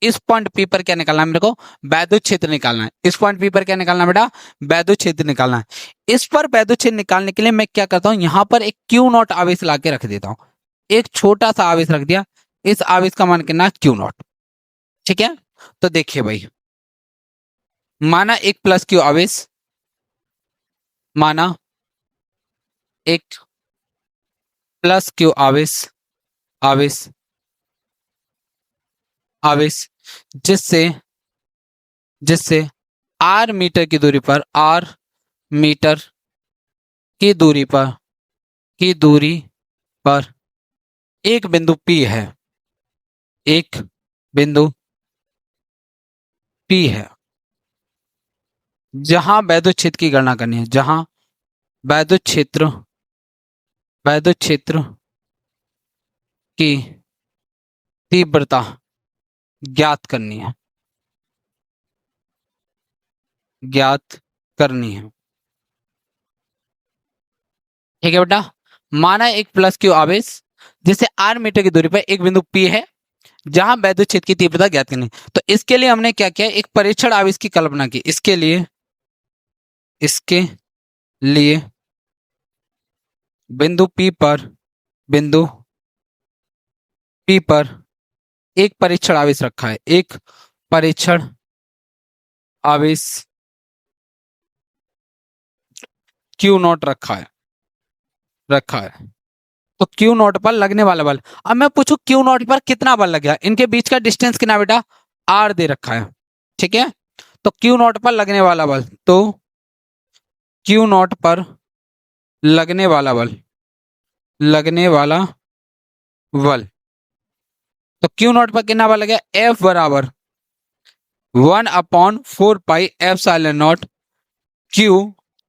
इस पॉइंट पी पर क्या निकालना है मेरे को, वैद्युत क्षेत्र निकालना है। इस पॉइंट पी पर क्या निकालना है बेटा, वैद्युत क्षेत्र निकालना है। इस पर वैद्युत क्षेत्र निकालने के लिए मैं क्या करता हूं, यहां पर एक क्यू नॉट आवेश ला के रख देता हूं, एक छोटा सा आवेश रख दिया, इस आवेश का मान कितना, क्यू नॉट, ठीक है। तो देखिए भाई, माना एक प्लस क्यू आवेश, माना एक प्लस क्यू आवेश, आवेश, आवेश, जिससे जिससे आर मीटर की दूरी पर, आर मीटर की दूरी पर, की दूरी पर एक बिंदु पी है, एक बिंदु पी है, जहां वैद्युत क्षेत्र की गणना करनी है, जहां वैद्युत क्षेत्र, वैद्युत क्षेत्र की तीव्रता ज्ञात करनी है, ज्ञात करनी है, ठीक है बेटा। माना एक प्लस क्यू आवेश जिसे आर मीटर की दूरी पर एक बिंदु पी है, जहां वैद्युत क्षेत्र की तीव्रता ज्ञात करनी है। तो इसके लिए हमने क्या किया, एक परीक्षण आवेश की कल्पना की, इसके लिए, इसके लिए बिंदु पी पर, बिंदु पी पर एक परीक्षण आवेश रखा है, एक परीक्षण आवेश क्यू नॉट रखा है, रखा है। तो क्यू नॉट पर लगने वाला बल, अब मैं पूछूं क्यू नॉट पर कितना बल लग गया, इनके बीच का डिस्टेंस कितना बेटा, आर दे रखा है, ठीक है। तो क्यू नॉट पर लगने वाला बल, तो क्यू नॉट पर लगने वाला बल, लगने वाला बल, तो क्यू नॉट पर कितना बल लगे, एफ बराबर 1/4 pi epsilon naught Q,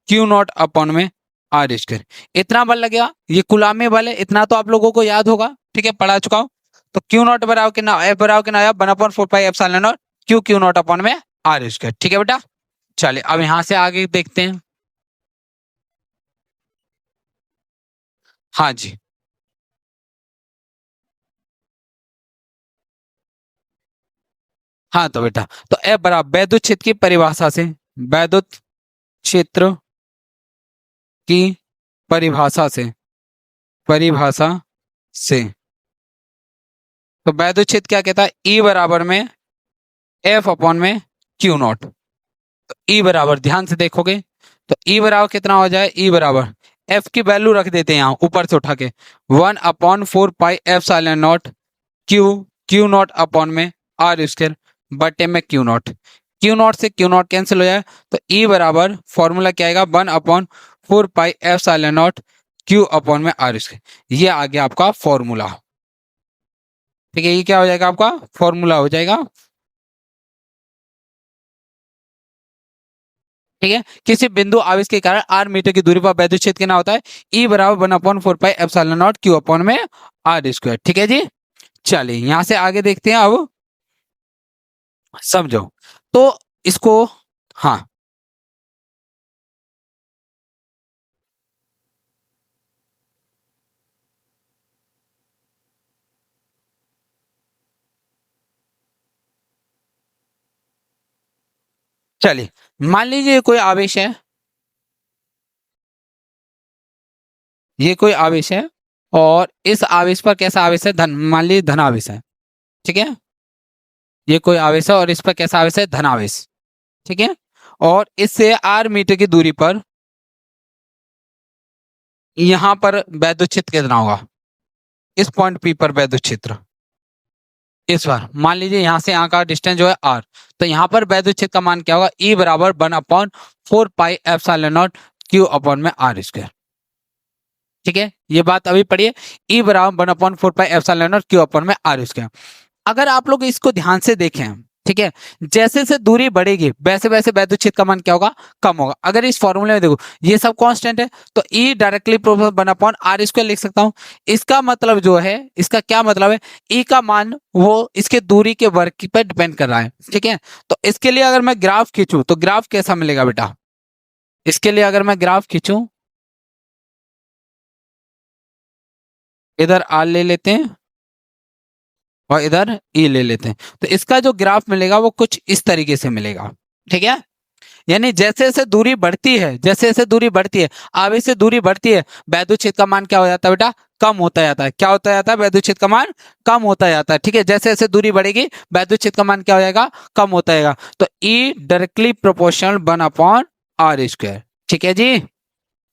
Q naught upon में आर स्क्वायर, इतना बल लगेगा, ये कूलाम में बल है, इतना तो आप लोगों को याद होगा, ठीक है, पढ़ा चुका हूं। तो क्यू नॉट बराबर कितना, एफ बराबर कितना आया, 1/4 pi epsilon naught Q, Q naught upon में आर स्क्वायर, ठीक है बेटा। चलिए अब यहां से आगे देखते हैं, हाँ जी, हाँ तो बेटा, तो एफ बराबर वैद्युत क्षेत्र की परिभाषा से, वैद्युत क्षेत्र की परिभाषा से, परिभाषा से, तो वैद्युत क्षेत्र क्या कहता है, ई बराबर में एफ अपॉन में क्यू नॉट। तो ई बराबर ध्यान से देखोगे तो ई बराबर कितना हो जाए, ई बराबर एफ की वैल्यू रख देते हैं यहां ऊपर से उठा के, 1/4 pi epsilon naught Q, Q naught upon में आर स्क्वायर बटे में क्यू नॉट, क्यू नॉट से क्यू नॉट कैंसिल हो जाए, तो ई बराबर फॉर्मूला क्या आएगा, 1/4 pi epsilon naught Q upon में आर स्क्वायर। ये आ गया आपका फॉर्मूला। ठीक है, ये क्या हो जाएगा आपका फॉर्मूला हो जाएगा। ठीक है, किसी बिंदु आवेश के कारण आर मीटर की दूरी पर वैद्युत क्षेत्र कितना होता है, ई बराबर 1/4 pi epsilon not Q upon में आर स्क्वायर। ठीक है जी, चलिए यहां से आगे देखते हैं अब, समझो तो इसको। हाँ, चलिए मान लीजिए कोई आवेश है, ये कोई आवेश है और इस आवेश पर कैसा आवेश है, धन, मान लीजिए धन आवेश है। ठीक है, ये कोई आवेश है और इस पर कैसा आवेश है, धन आवेश। ठीक है, और इससे आर मीटर की दूरी पर यहां पर वैद्युत क्षेत्र कितना होगा, इस पॉइंट पी पर वैद्युत क्षेत्र। इस बार मान लीजिए यहां से यहाँ का डिस्टेंस जो है आर, तो यहाँ पर वैद्युत क्षेत्र का मान क्या होगा, ई बराबर 1/4 pi epsilon not Q upon में आर स्क्वायर। ठीक है, ये बात अभी पढ़िए, ई बराबर 1/4 pi epsilon not Q upon में आर स्क्वायर। अगर आप लोग इसको ध्यान से देखें, ठीक है, जैसे जैसे दूरी बढ़ेगी वैसे वैसे वैद्युत क्षेत्र का मान क्या होगा, कम होगा। अगर इस फॉर्मूले में देखो ये सब कांस्टेंट है, तो ई डायरेक्टली प्रोपोर्शनल 1/r² लिख सकता हूं। इसका मतलब जो है, इसका क्या मतलब है, ई का मान वो इसके दूरी के वर्ग पर डिपेंड कर रहा है। ठीक है, तो इसके लिए अगर मैं ग्राफ खींचूं तो ग्राफ कैसा मिलेगा बेटा, इसके लिए अगर मैं ग्राफ खींचूं, इधर आर ले लेते हैं और इधर ई ले लेते हैं, तो इसका जो ग्राफ मिलेगा वो कुछ इस तरीके से मिलेगा। ठीक है, यानी जैसे जैसे दूरी बढ़ती है, जैसे जैसे दूरी बढ़ती है, आवेश से दूरी बढ़ती है, वैद्युत क्षेत्र का मान क्या हो जाता है बेटा, कम होता जाता है। क्या होता जाता है, वैद्युत क्षेत्र का मान कम होता जाता है। ठीक है, जैसे जैसे दूरी बढ़ेगी वैद्युत क्षेत्र का मान क्या हो जाएगा, कम होता जाएगा। तो ई डायरेक्टली प्रोपोर्शनल 1/r²। ठीक है जी,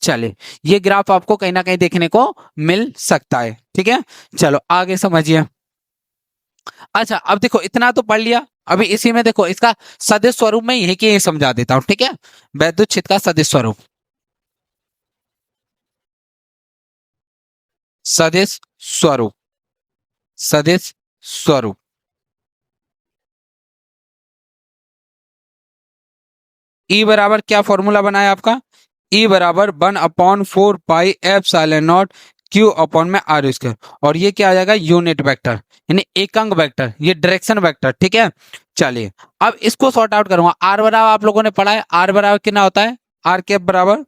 चलिए ये ग्राफ आपको कहीं ना कहीं देखने को मिल सकता है। ठीक है, चलो आगे समझिए। अच्छा अब देखो इतना तो पढ़ लिया, अभी इसी में देखो इसका सदिश स्वरूप में यही के समझा देता हूं। ठीक है, वैद्युत क्षेत्र का सदिश स्वरूप, सदिश स्वरूप, सदिश स्वरूप। ई बराबर क्या फॉर्मूला बनाया आपका, ई बराबर 1/4 pi epsilon not Q upon में आर स्क्वायर। और ये क्या आ जाएगा, यूनिट वेक्टर यानी एकंग वेक्टर, ये डायरेक्शन वेक्टर। ठीक है, चलिए अब इसको सॉर्ट आउट करूंगा। आर बराबर आप लोगों ने पढ़ा है, आर बराबर कितना होता है, आर कैप बराबर,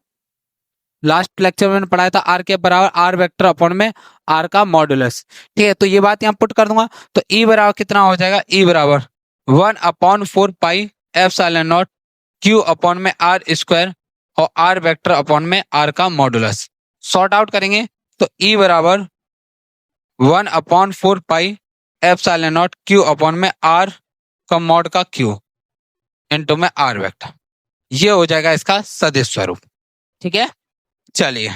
लास्ट लेक्चर में मैंने पढ़ाया था, आर के बराबर आर वेक्टर अपॉन में आर का मॉडुलस। ठीक है, तो ये बात यहाँ पुट कर दूंगा, तो ई बराबर कितना हो जाएगा, ई बराबर 1/4 pi epsilon not Q upon में आर स्क्वायर और आर वेक्टर अपॉन में आर का मॉडुलस। सॉर्ट आउट करेंगे तो ई बराबर 1/4 pi epsilon not Q upon में आर का मॉड का क्यू इनटू में आर वेक्टर। ये हो जाएगा इसका सदिश स्वरूप। ठीक है, चलिए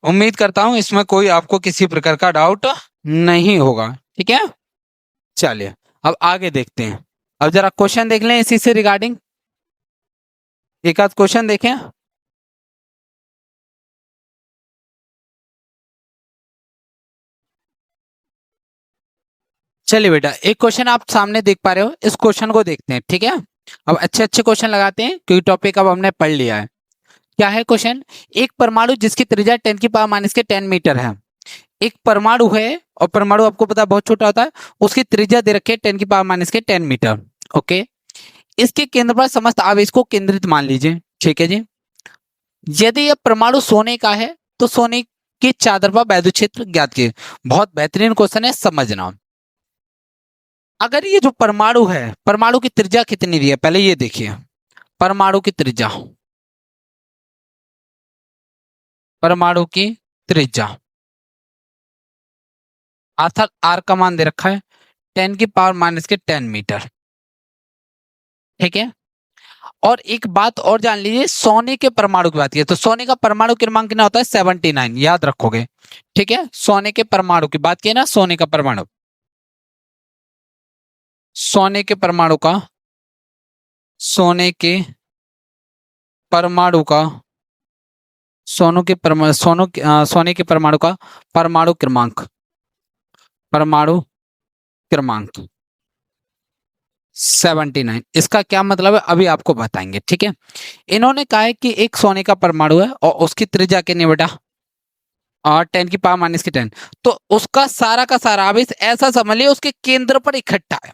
उम्मीद करता हूं इसमें कोई आपको किसी प्रकार का डाउट नहीं होगा। ठीक है, चलिए अब आगे देखते हैं। अब जरा क्वेश्चन देख लें इसी से रिगार्डिंग, एक आध क्वेश्चन देखें। चलिए बेटा एक क्वेश्चन आप सामने देख पा रहे हो, इस क्वेश्चन को देखते हैं। ठीक है, अब अच्छे अच्छे क्वेश्चन लगाते हैं क्योंकि टॉपिक अब हमने पढ़ लिया है। क्या है क्वेश्चन, एक परमाणु जिसकी त्रिज्या 10⁻⁻⁰ है, एक परमाणु है और परमाणु आपको पता है बहुत छोटा होता है, उसकी त्रिज्या दे रखी है 10⁻⁻⁰ ओके, इसके केंद्र पर समस्त आवेश को केंद्रित मान लीजिए। ठीक है जी, यदि यह परमाणु सोने का है तो सोने की चादर पर वैद्युत क्षेत्र ज्ञात कीजिए। बहुत बेहतरीन क्वेश्चन है, समझना। अगर ये जो परमाणु है, परमाणु की त्रिज्या कितनी दी है पहले ये देखिए, परमाणु की त्रिज्या, परमाणु की त्रिज्या अर्थात आर का मान दे रखा है 10⁻⁻⁰ ठीक है, और एक बात और जान लीजिए, सोने के परमाणु की बात की तो सोने का परमाणु क्रमांक कितना होता है 79, याद रखोगे। ठीक है, सोने के परमाणु की बात की ना, सोने का परमाणु, सोने के परमाणु का, सोने के परमाणु का सोने के परमाणु का परमाणु क्रमांक, परमाणु क्रमांक 79। इसका क्या मतलब है अभी आपको बताएंगे, ठीक है। इन्होंने कहा है कि एक सोने का परमाणु है और उसकी त्रिज्या कितनी बेटा, और 10⁻⁻10। तो उसका सारा का सारा आवेश ऐसा समझ लिया उसके केंद्र पर इकट्ठा है।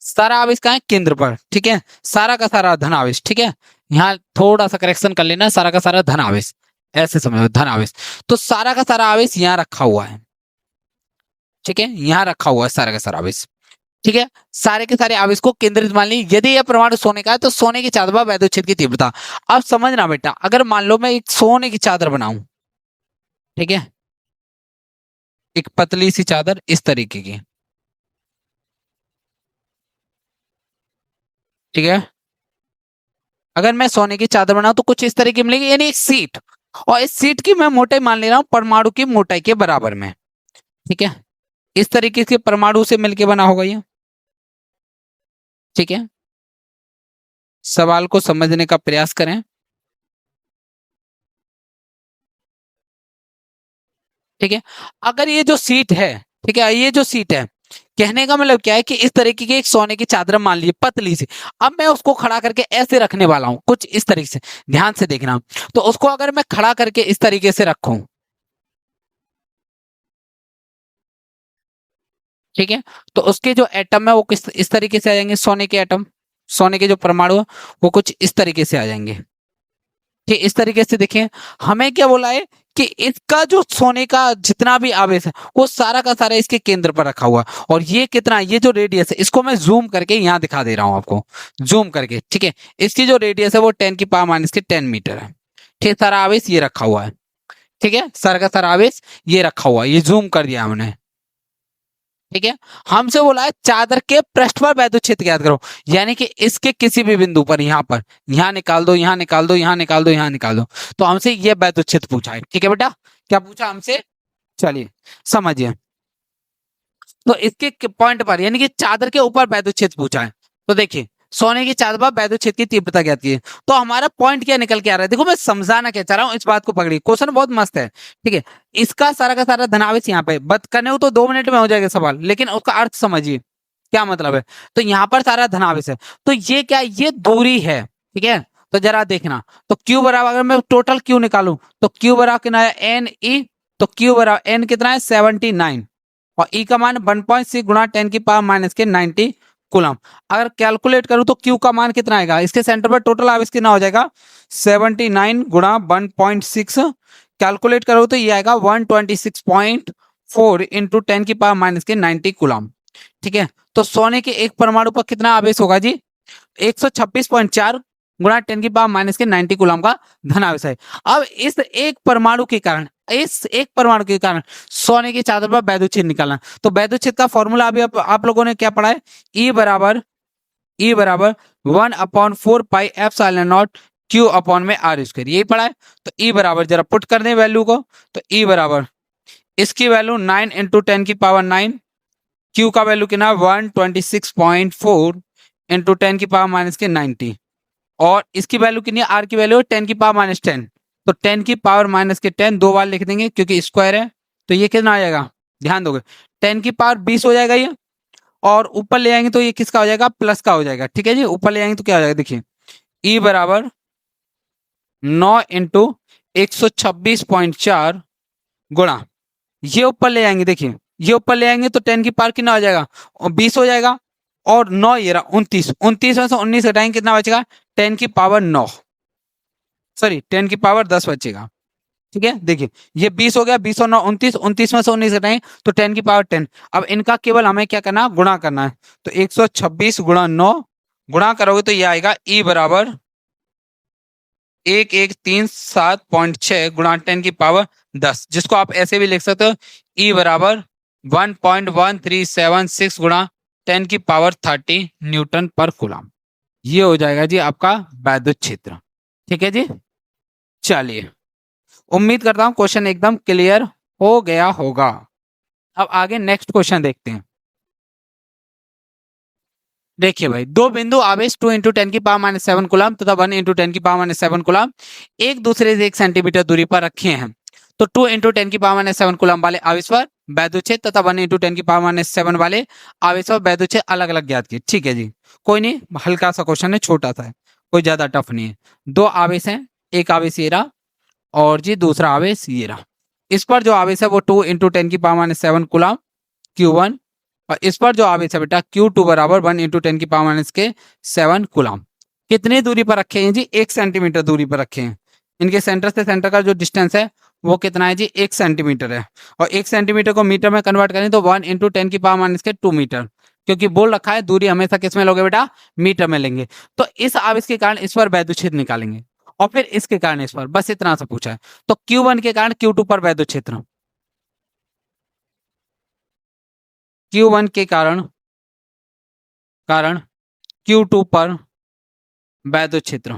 सारा आवेश कहाँ है, केंद्र पर, ठीक है। सारा का सारा धन आवेश, ठीक है। यहाँ थोड़ा सा करेक्शन कर लेना, सारा का सारा धन आवेश, ऐसे समझो धन आवेश। तो सारा का सारा आवेश यहाँ रखा हुआ है, ठीक है, यहाँ रखा हुआ है सारा का सारा आवेश, ठीक है। सारे के सारे आवेश को केंद्रित मान ली। यदि यह परमाणु सोने का है तो सोने की चादर पर वैद्युत क्षेत्र की तीव्रता। अब समझना बेटा, अगर मान लो मैं एक सोने की चादर बनाऊं, ठीक है, एक पतली सी चादर इस तरीके की, ठीक है। अगर मैं सोने की चादर बनाऊं तो कुछ इस तरीके की मिलेगी, यानी एक सीट, और इस सीट की मैं मोटाई मान ले रहा हूं परमाणु की मोटाई के बराबर में, ठीक है। इस तरीके के परमाणु से मिलकर बना होगा ये, ठीक है। सवाल को समझने का प्रयास करें, ठीक है। अगर ये जो सीट है, ठीक है, ये जो सीट है, कहने का मतलब क्या है कि इस तरीके की एक सोने की चादर मान लीजिए पतली सी। अब मैं उसको खड़ा करके ऐसे रखने वाला हूं, कुछ इस तरीके से, ध्यान से देखना। तो उसको अगर मैं खड़ा करके इस तरीके से रखूं, ठीक है, तो उसके जो एटम है वो किस इस तरीके से आ जाएंगे, सोने के एटम, सोने के जो परमाणु है वो कुछ इस तरीके से आ जाएंगे, कि इस तरीके से देखें। हमें क्या बोला है कि इसका जो सोने का जितना भी आवेश है वो सारा का सारा इसके केंद्र पर रखा हुआ है। और ये कितना, ये जो रेडियस है इसको मैं जूम करके यहाँ दिखा दे रहा हूँ आपको, जूम करके, ठीक है। इसकी जो रेडियस है वो 10⁻⁻10 मीटर है, ठीक है। सारा आवेश ये रखा हुआ है, ठीक है, सारा का सारा आवेश ये रखा हुआ है, ये जूम कर दिया हमने, ठीक है। हमसे बोला है चादर के पृष्ठ पर वैद्युत क्षेत्र ज्ञात करो, यानी कि इसके किसी भी बिंदु पर, यहाँ पर, यहाँ निकाल दो, यहाँ निकाल दो, यहाँ निकाल दो, यहाँ निकाल दो। तो हमसे ये वैद्युत क्षेत्र पूछा है, ठीक है बेटा। क्या पूछा हमसे, चलिए समझिए। तो इसके पॉइंट पर, यानी कि चादर के ऊपर वैद्युत क्षेत्र पूछा है। तो देखिए, सोने की चादर पर वैद्युत क्षेत्र की तीव्रता ज्ञात की है। तो हमारा पॉइंट क्या निकल के आ रहा है, देखो मैं समझाना क्या चाह रहा हूँ, इस बात को पकड़िए, क्वेश्चन बहुत मस्त है, ठीक है। इसका सारा का सारा धनावेश यहाँ पे बत करने हो तो 2 मिनट में हो जाएगा सवाल, लेकिन उसका अर्थ समझिए क्या मतलब है। तो यहाँ पर सारा धनावेश है, तो ये क्या, ये दूरी है, ठीक है। तो जरा देखना, तो क्यू बराबर, अगर मैं टोटल क्यू निकालू तो क्यू बराबर कितना है, एन ई। तो क्यू बराबर एन कितना है, 79, और ई का मान 1.6 गुणा 10⁻⁻90 कूलम। अगर कैलकुलेट करूं तो क्यू का मान कितना आएगा, इसके सेंटर पर टोटल आवेश कितना हो जाएगा, 79 गुणा 1.6, कैलकुलेट करो तो ये आएगा 126.4 इंटू 10⁻⁻90 कूलम, ठीक है। तो सोने के एक परमाणु पर कितना आवेश होगा जी, 126.4 गुणा 10⁻⁻90 कूलम का धन आवेश है। अब इस एक परमाणु के कारण, इस एक परमाणु के कारण सोने की चादर पर वैद्युत क्षेत्र निकालना। तो वैद्युत क्षेत्र का फॉर्मूला अभी आप लोगों ने क्या पढ़ा है, ई बराबर 1/4 pi epsilon not Q upon में आर स्क्वायर, यही पढ़ा है। तो ई बराबर, जरा पुट कर दें वैल्यू को, तो ई बराबर इसकी वैल्यू 9 इंटू 10⁻9, क्यू का वैल्यू कितना, 126.4 इंटू 10⁻⁻90, और इसकी वैल्यू कितनी है, आर की वैल्यू 10⁻⁻10। तो 10⁻⁻10 दो बार लिख देंगे क्योंकि स्क्वायर है। तो ये कितना आ जाएगा, ध्यान दोगे, 10⁻20 हो जाएगा ये, और ऊपर ले आएंगे तो ये किसका हो जाएगा, प्लस का हो जाएगा, ठीक है जी। ऊपर ले आएंगे तो क्या हो जाएगा, देखिए ई बराबर 9 इंटू 126.4 गुणा, ये ऊपर ले आएंगे, देखिए ये ऊपर ले आएंगे तो 10 की पावर कितना हो जाएगा, और 20 हो जाएगा, और 9 ये रहा 29, 29 में से 19 घटाएंगे कितना बचेगा, 10⁻9, सॉरी 10⁻10 बचेगा, ठीक है। देखिए ये 20 हो गया, 20 और 9 29, 29 में से 19 घटाएं तो 10⁻10। अब इनका केवल हमें क्या करना है, गुणा करना है। तो 126 गुणा 9 गुणा करोगे तो ये आएगा ई बराबर 1137.6 गुणा 10⁻10, जिसको आप ऐसे भी लिख सकते हो, ई बराबर 1.1376 गुणा 10⁻30 न्यूटन पर कूलम। ये हो जाएगा जी आपका वैद्युत क्षेत्र, ठीक है जी। चलिए, उम्मीद करता हूं क्वेश्चन एकदम क्लियर हो गया होगा। अब आगे नेक्स्ट क्वेश्चन देखते हैं। देखिए भाई, दो बिंदु आवेश 2 इंटू 10 की पावर माइनस 7 कूलम तथा 1 इंटू 10 की पावर माइनस 7 कूलम एक दूसरे से 1 सेंटीमीटर दूरी पर रखे हैं। तो 2 इंटू 10 की पावर माइनस 7 कूलम वाले आवेश पर वैद्युत क्षेत्र तथा 1 इंटू 10 की पावर माइनस 7 वाले आवेश पर वैद्युत क्षेत्र अलग अलग ज्ञात किए। ठीक है जी, कोई नहीं, हल्का सा क्वेश्चन है, छोटा सा है, कोई ज्यादा टफ नहीं है। दो आवेश हैं, एक आवेश ये रहा और जी दूसरा आवेश ये रहा। इस पर जो आवेश है वो 2 इंटू 10 की पावर माइनस 7 कूलम Q1, और इस पर जो आवेश है बेटा Q2 बराबर 1 इंटू 10 की पावर माइनस के 7 कूलम। कितनी दूरी पर रखे हैं जी? 1 सेंटीमीटर दूरी पर रखे हैं। इनके सेंटर से सेंटर का जो डिस्टेंस है वो कितना है जी? 1 सेंटीमीटर है। और 1 सेंटीमीटर को मीटर में कन्वर्ट करें तो 1 इंटू 10 की पावर माइनस के 2 मीटर, क्योंकि बोल रखा है दूरी हमेशा किस में लोगे बेटा? मीटर में लेंगे। तो इस आवेश के कारण इस पर वैद्युत क्षेत्र निकालेंगे और फिर इसके कारण इस पर, बस इतना सा पूछा है। तो Q1 के कारण Q2 पर वैद्युत क्षेत्र, Q1 के कारण Q2 पर वैद्युत क्षेत्र,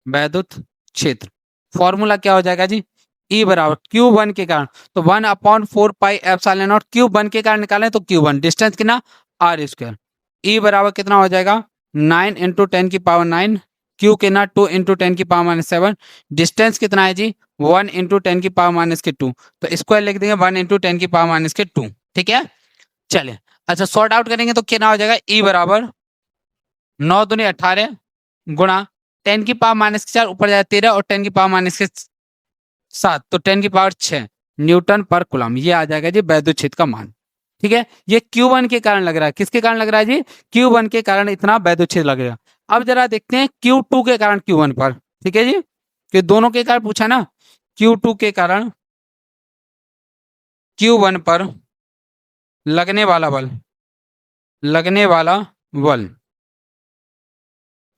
वैद्युत क्षेत्र फॉर्मूला क्या हो जाएगा जी? E बराबर Q1 के कारण, तो 1/4 पाई एप्सिलॉन नॉट Q1 के कारण निकालें तो Q1 डिस्टेंस कितना? R square. E बराबर कितना हो जाएगा? 9 इंटू 10 की पावर 9, Q के ना 2 इंटू 10 की पावर माइनस 7, डिस्टेंस कितना है जी? 1 इंटू 10 की पावर माइनस के 2, तो स्क्वायर लिख देंगे 1 इंटू 10 की पावर माइनस के 2। ठीक है, चलिए अच्छा सॉर्ट आउट करेंगे तो कितना हो जाएगा? E बराबर 9 दूनी 18 गुणा 10 की पावर माइनस के 4 ऊपर जाए 13 और 10 की पावर माइनस के 7, तो 10 की पावर 6 न्यूटन पर कूलम। ये आ जाएगा जी वैद्युत क्षेत्र का मान। ठीक है, ये Q1 के कारण लग रहा है। किसके कारण लग रहा है जी? Q1 के कारण इतना वैद्युत क्षेत्र लगेगा। अब जरा देखते हैं Q2 के कारण Q1 पर। ठीक है जी, कि दोनों के कारण पूछा ना, Q2 के कारण Q1 पर लगने वाला बल, लगने वाला बल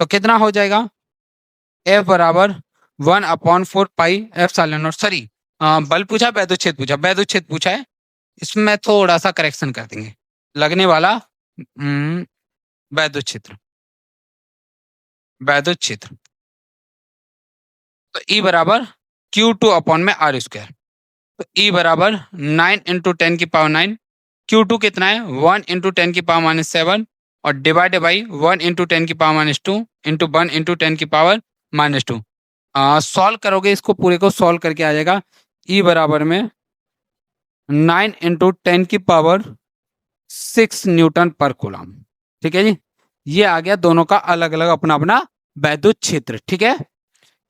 तो कितना हो जाएगा? F बराबर 1/4 पाई एप्सिलॉन नॉट, सॉरी बल पूछा, वैद्युत क्षेत्र पूछा, वैद्युत क्षेत्र पूछा है, इसमें थोड़ा सा करेक्शन कर देंगे। लगने वाला वैद्युत क्षेत्र, वैद्युत क्षेत्र, तो E बराबर Q2 अपॉन में R स्क्वायर। तो E बराबर 9 इंटू 10 की पावर 9, Q2 कितना है? 1 इंटू 10 की पावर माइनस 7 और डिवाइडेड बाई 1 इंटू 10 की पावर माइनस 2 इंटू 1 इंटू 10 की पावर माइनस 2। सॉल्व करोगे इसको, पूरे को सॉल्व करके आ जाएगा E बराबर में 9 इंटू 10 की पावर 6 न्यूटन पर कूलम। ठीक है जी, ये आ गया दोनों का अलग अलग अपना अपना वैद्युत क्षेत्र। ठीक है,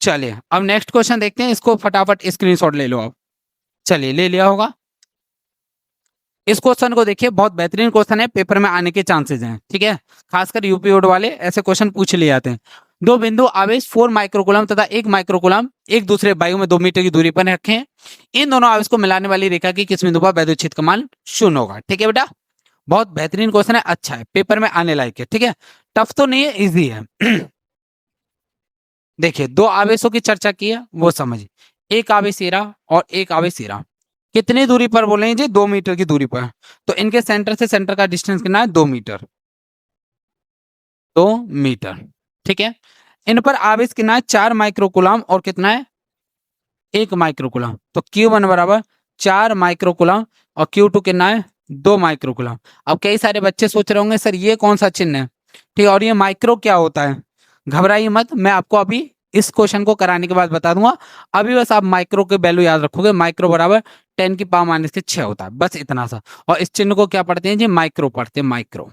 चलिए अब नेक्स्ट क्वेश्चन देखते हैं, इसको फटाफट स्क्रीनशॉट ले लो आप। चलिए ले लिया होगा। इस क्वेश्चन को देखिए, बहुत बेहतरीन क्वेश्चन है, पेपर में आने के चांसेस हैं। ठीक है, खासकर यूपी बोर्ड वाले ऐसे क्वेश्चन पूछ लिए जाते हैं। दो बिंदु आवेश 4 माइक्रोकूलम तथा 1 माइक्रोकूलम एक दूसरे वायु में 2 मीटर की दूरी पर रखे हैं। इन दोनों आवेश को मिलाने वाली रेखा की किस बिंदु पर वैद्युत क्षेत्र का मान 0 होगा। ठीक है बेटा, बहुत बेहतरीन क्वेश्चन है, अच्छा है, पेपर में आने लायक है। ठीक है, टफ तो नहीं है, इजी है। देखिए दो आवेशों की चर्चा की है वो समझिए, एक आवेश ये रहा और एक आवेश ये रहा। कितनी दूरी पर बोले जी? 2 मीटर की दूरी पर। तो इनके सेंटर से सेंटर का डिस्टेंस कितना है? 2 मीटर, 2 मीटर। ठीक है, इन पर आवेश कितना है? 4 माइक्रोकूलम और कितना है? 1 माइक्रोकूलम। तो Q1 बराबर 4 माइक्रोकूलम और Q2 कितना है? 2 माइक्रोकूलम। अब कई सारे बच्चे सोच रहे होंगे सर ये कौन सा चिन्ह है? ठीक है, और ये माइक्रो क्या होता है? घबराइए मत, मैं आपको अभी इस क्वेश्चन को कराने के बाद बता दूंगा। अभी बस आप माइक्रो के वैल्यू याद रखोगे, माइक्रो बराबर 10 की पावर माइनस के 6 होता है, बस इतना सा। और इस चिन्ह को क्या पढ़ते हैं जी? माइक्रो पढ़ते हैं, माइक्रो।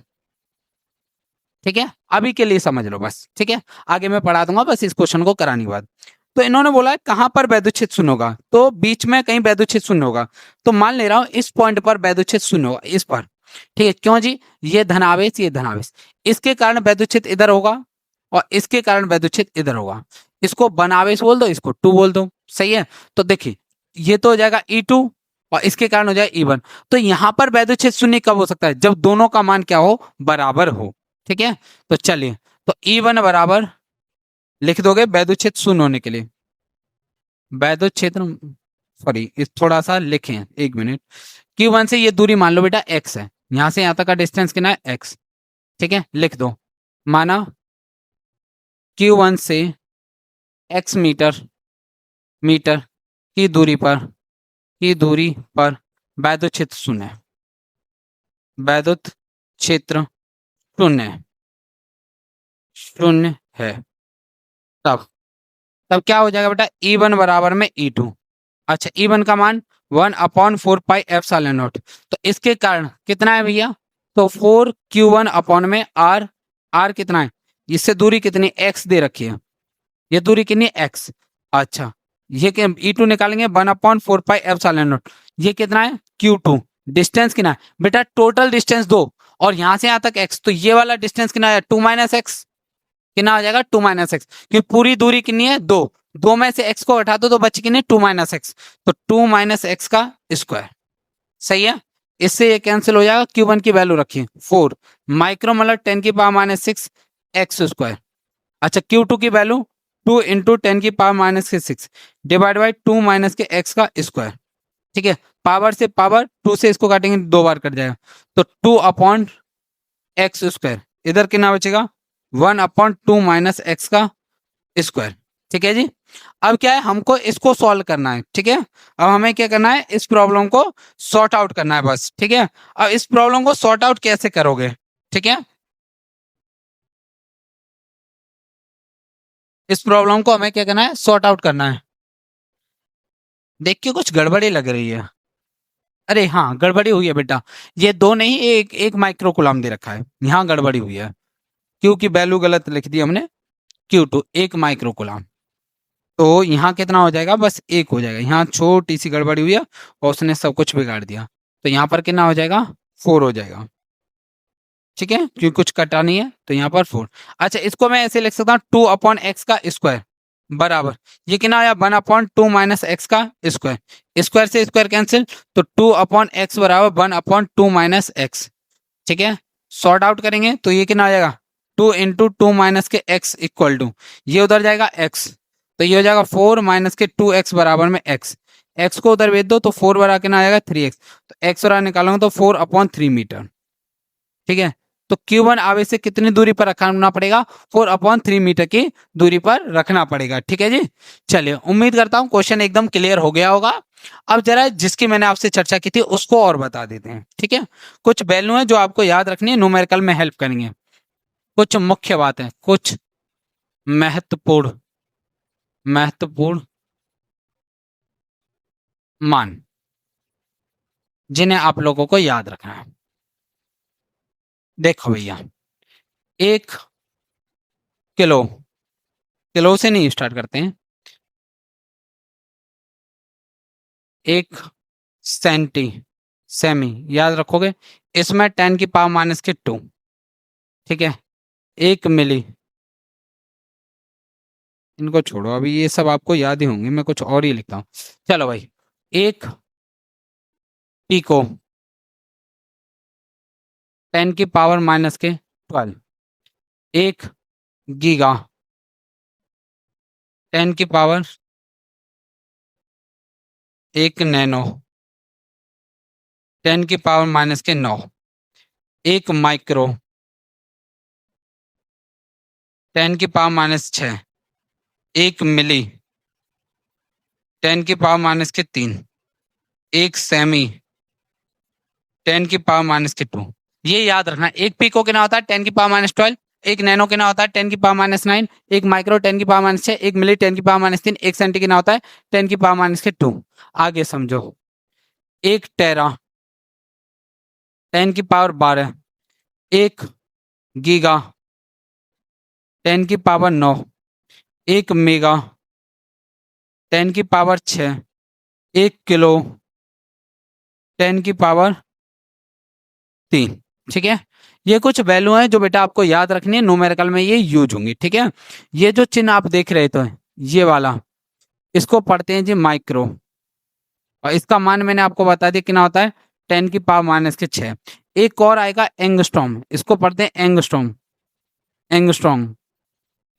ठीक है, अभी के लिए समझ लो बस। ठीक है, आगे मैं पढ़ा दूंगा, बस इस क्वेश्चन को कराने के बाद। तो इन्होंने बोला है कहां पर वैद्युत क्षेत्र शून्य होगा? तो बीच में कहीं वैद्युत क्षेत्र शून्य होगा। तो मान ले रहा हूं इस पॉइंट पर वैद्युत क्षेत्र शून्य होगा, इस पर। ठीक है, क्यों जी? ये धनावेश, ये धनावेश, इसके कारण वैद्युत क्षेत्र इधर होगा और इसके कारण वैद्युत क्षेत्र इधर होगा। इसको बनावेश बोल दो, इसको 2 बोल दो, सही है। तो देखिए ये तो हो जाएगा E2 और इसके कारण हो जाएगा E1। तो यहां पर वैद्युत क्षेत्र शून्य कब हो सकता है? जब दोनों का मान क्या हो? बराबर हो। ठीक है, तो चलिए, तो E1 बराबर लिख दोगे वैद्युत क्षेत्र शून्य होने के लिए, वैद्युत क्षेत्र, सॉरी इस थोड़ा सा लिखें, एक मिनट। Q1 से ये दूरी मान लो बेटा x है, यहां से यहां तक का डिस्टेंस कितना है? x। ठीक है, लिख दो, माना Q1 से x मीटर, मीटर की दूरी पर, की दूरी पर वैद्युत क्षेत्र शून्य है, वैद्युत क्षेत्र शून्य शून्य है, तब तब क्या हो जाएगा बेटा, E1 बराबर में E2। अच्छा, E1 का मान 1/4 पाई एप्सिलॉन नॉट, तो इसके कारण कितना है भैया, तो 4Q1 अपॉन में R। R कितना है, इससे दूरी कितनी, X दे रखी है, ये दूरी कितनी है, X। अच्छा, ये क्या, E2 निकालेंगे 1/4 पाई एप्सिलॉन नॉट, ये कितना है, Q2। डिस्टेंस कितना है बेटा, टोटल डिस्टेंस 2 और यहां से यहां तक x, तो ये वाला डिस्टेंस कितना है, 2 - x, कितना हो जाएगा, 2 - x, क्योंकि पूरी दूरी कितनी है, 2, 2 में से x को हटा दो तो बच कितनी, 2 - x, तो 2 - x का स्क्वायर। सही है, इससे ये कैंसिल हो जाएगा, Q1 की वैल्यू रखिए 4 माइक्रो मतलब 10⁻⁶ एक्स स्क्वायर। अच्छा, Q2 की वैल्यू 2 × 10⁻⁶ डिवाइड बाई 2 - के x का स्क्वायर। ठीक है, पावर से पावर 2 से इसको काटेंगे 2 बार कट जाएगा, तो 2/x स्क्वायर, इधर कितना बचेगा, 1/2 - x का स्क्वायर। ठीक है जी, अब क्या है, हमको इसको सॉल्व करना है। ठीक है, अब हमें क्या करना है, इस प्रॉब्लम को सॉर्ट आउट करना है बस। ठीक है, अब इस प्रॉब्लम को सॉर्ट आउट कैसे करोगे, ठीक है, इस प्रॉब्लम को हमें क्या करना है, सॉर्ट आउट करना है। देखिए कुछ गड़बड़ी लग रही है, अरे हाँ गड़बड़ी हुई है बेटा, ये 2 नहीं, एक एक माइक्रो कूलम दे रखा है, यहाँ गड़बड़ी हुई है, क्यू की वैल्यू गलत लिख दी हमने, Q2 1 माइक्रो कूलम, तो यहाँ कितना हो जाएगा, बस 1 हो जाएगा, यहाँ छोटी सी गड़बड़ी हुई है और उसने सब कुछ बिगाड़ दिया, तो यहाँ पर कितना हो जाएगा, 4 हो जाएगा। ठीक है, क्योंकि कुछ कटा नहीं है तो यहाँ पर 4। अच्छा, इसको मैं ऐसे लिख सकता हूँ 2/x का स्क्वायर बराबर, ये कितना आया, 1/2 - x का स्क्वायर, स्क्वायर से स्क्वायर कैंसिल, तो 2/x बराबर 1/2 - x। ठीक है, सॉर्ट आउट करेंगे तो ये कितना आ जाएगा, 2 × 2 - के x इक्वल टू, ये उधर जाएगा x, तो ये हो जाएगा 4 - के 2x बराबर में x, x को उधर भेज दो तो 4 बराबर कितना आ जाएगा, 3x, तो x बराबर निकालूंगा तो 4/3 मीटर। ठीक है, तो Q1 आवेश से कितनी दूरी पर रखना पड़ेगा, 4/3 मीटर की दूरी पर रखना पड़ेगा। ठीक है जी, चलिए उम्मीद करता हूं क्वेश्चन एकदम क्लियर हो गया होगा। अब जरा जिसकी मैंने आपसे चर्चा की थी उसको और बता देते हैं। ठीक है, कुछ वैल्यू है जो आपको याद रखनी है, न्यूमेरिकल में हेल्प करेंगे, कुछ मुख्य बात है, कुछ महत्वपूर्ण महत्वपूर्ण मान जिन्हें आप लोगों को याद रखना है। देखो भैया, 1 किलो, किलो से नहीं स्टार्ट करते हैं, 1 सेमी याद रखोगे, इसमें 10⁻⁻²। ठीक है, 1 मिली, इनको छोड़ो अभी, ये सब आपको याद ही होंगे, मैं कुछ और ही लिखता हूँ। चलो भाई, 1 पिको, 10⁻⁻12, 1 गीगा, 1 नैनो, 10⁻⁻9, 1 माइक्रो, 10⁻⁻6, 1 मिली, 10⁻⁻3, 1 सेमी, 10⁻⁻2। ये याद रखना, 1 पिको कितना होता है, 10⁻12, 1 नैनो कितना होता है, 10⁻9, 1 माइक्रो 10⁻6, 1 मिली 10⁻3, 1 सेंटी कितना होता है, 10⁻2। आगे समझो, 1 टेरा, 10⁻12, 1 गीगा, 10⁻9, 1 मेगा, 10⁻6, 1 किलो, 10⁻3। ठीक है, ये कुछ वैल्यू है जो बेटा आपको याद रखनी है, न्यूमेरिकल में ये यूज होंगी। ठीक है, ये जो चिन्ह आप देख रहे थे, ये वाला, इसको पढ़ते हैं जी माइक्रो, और इसका मान मैंने आपको बता दिया कितना होता है, 10⁻⁻6। एक और आएगा एंगस्ट्रॉम, इसको पढ़ते हैं एंगस्ट्रॉम, एंगस्ट्रॉम,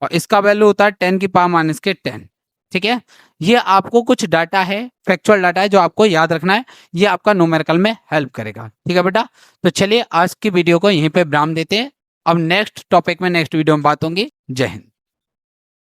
और इसका वैल्यू होता है 10⁻10। ठीक है, ये आपको कुछ डाटा है, फैक्चुअल डाटा है जो आपको याद रखना है, ये आपका न्यूमेरिकल में हेल्प करेगा। ठीक है बेटा, तो चलिए आज की वीडियो को यहीं पे विराम देते हैं, अब नेक्स्ट टॉपिक में नेक्स्ट वीडियो में बात होंगी। जय हिंद।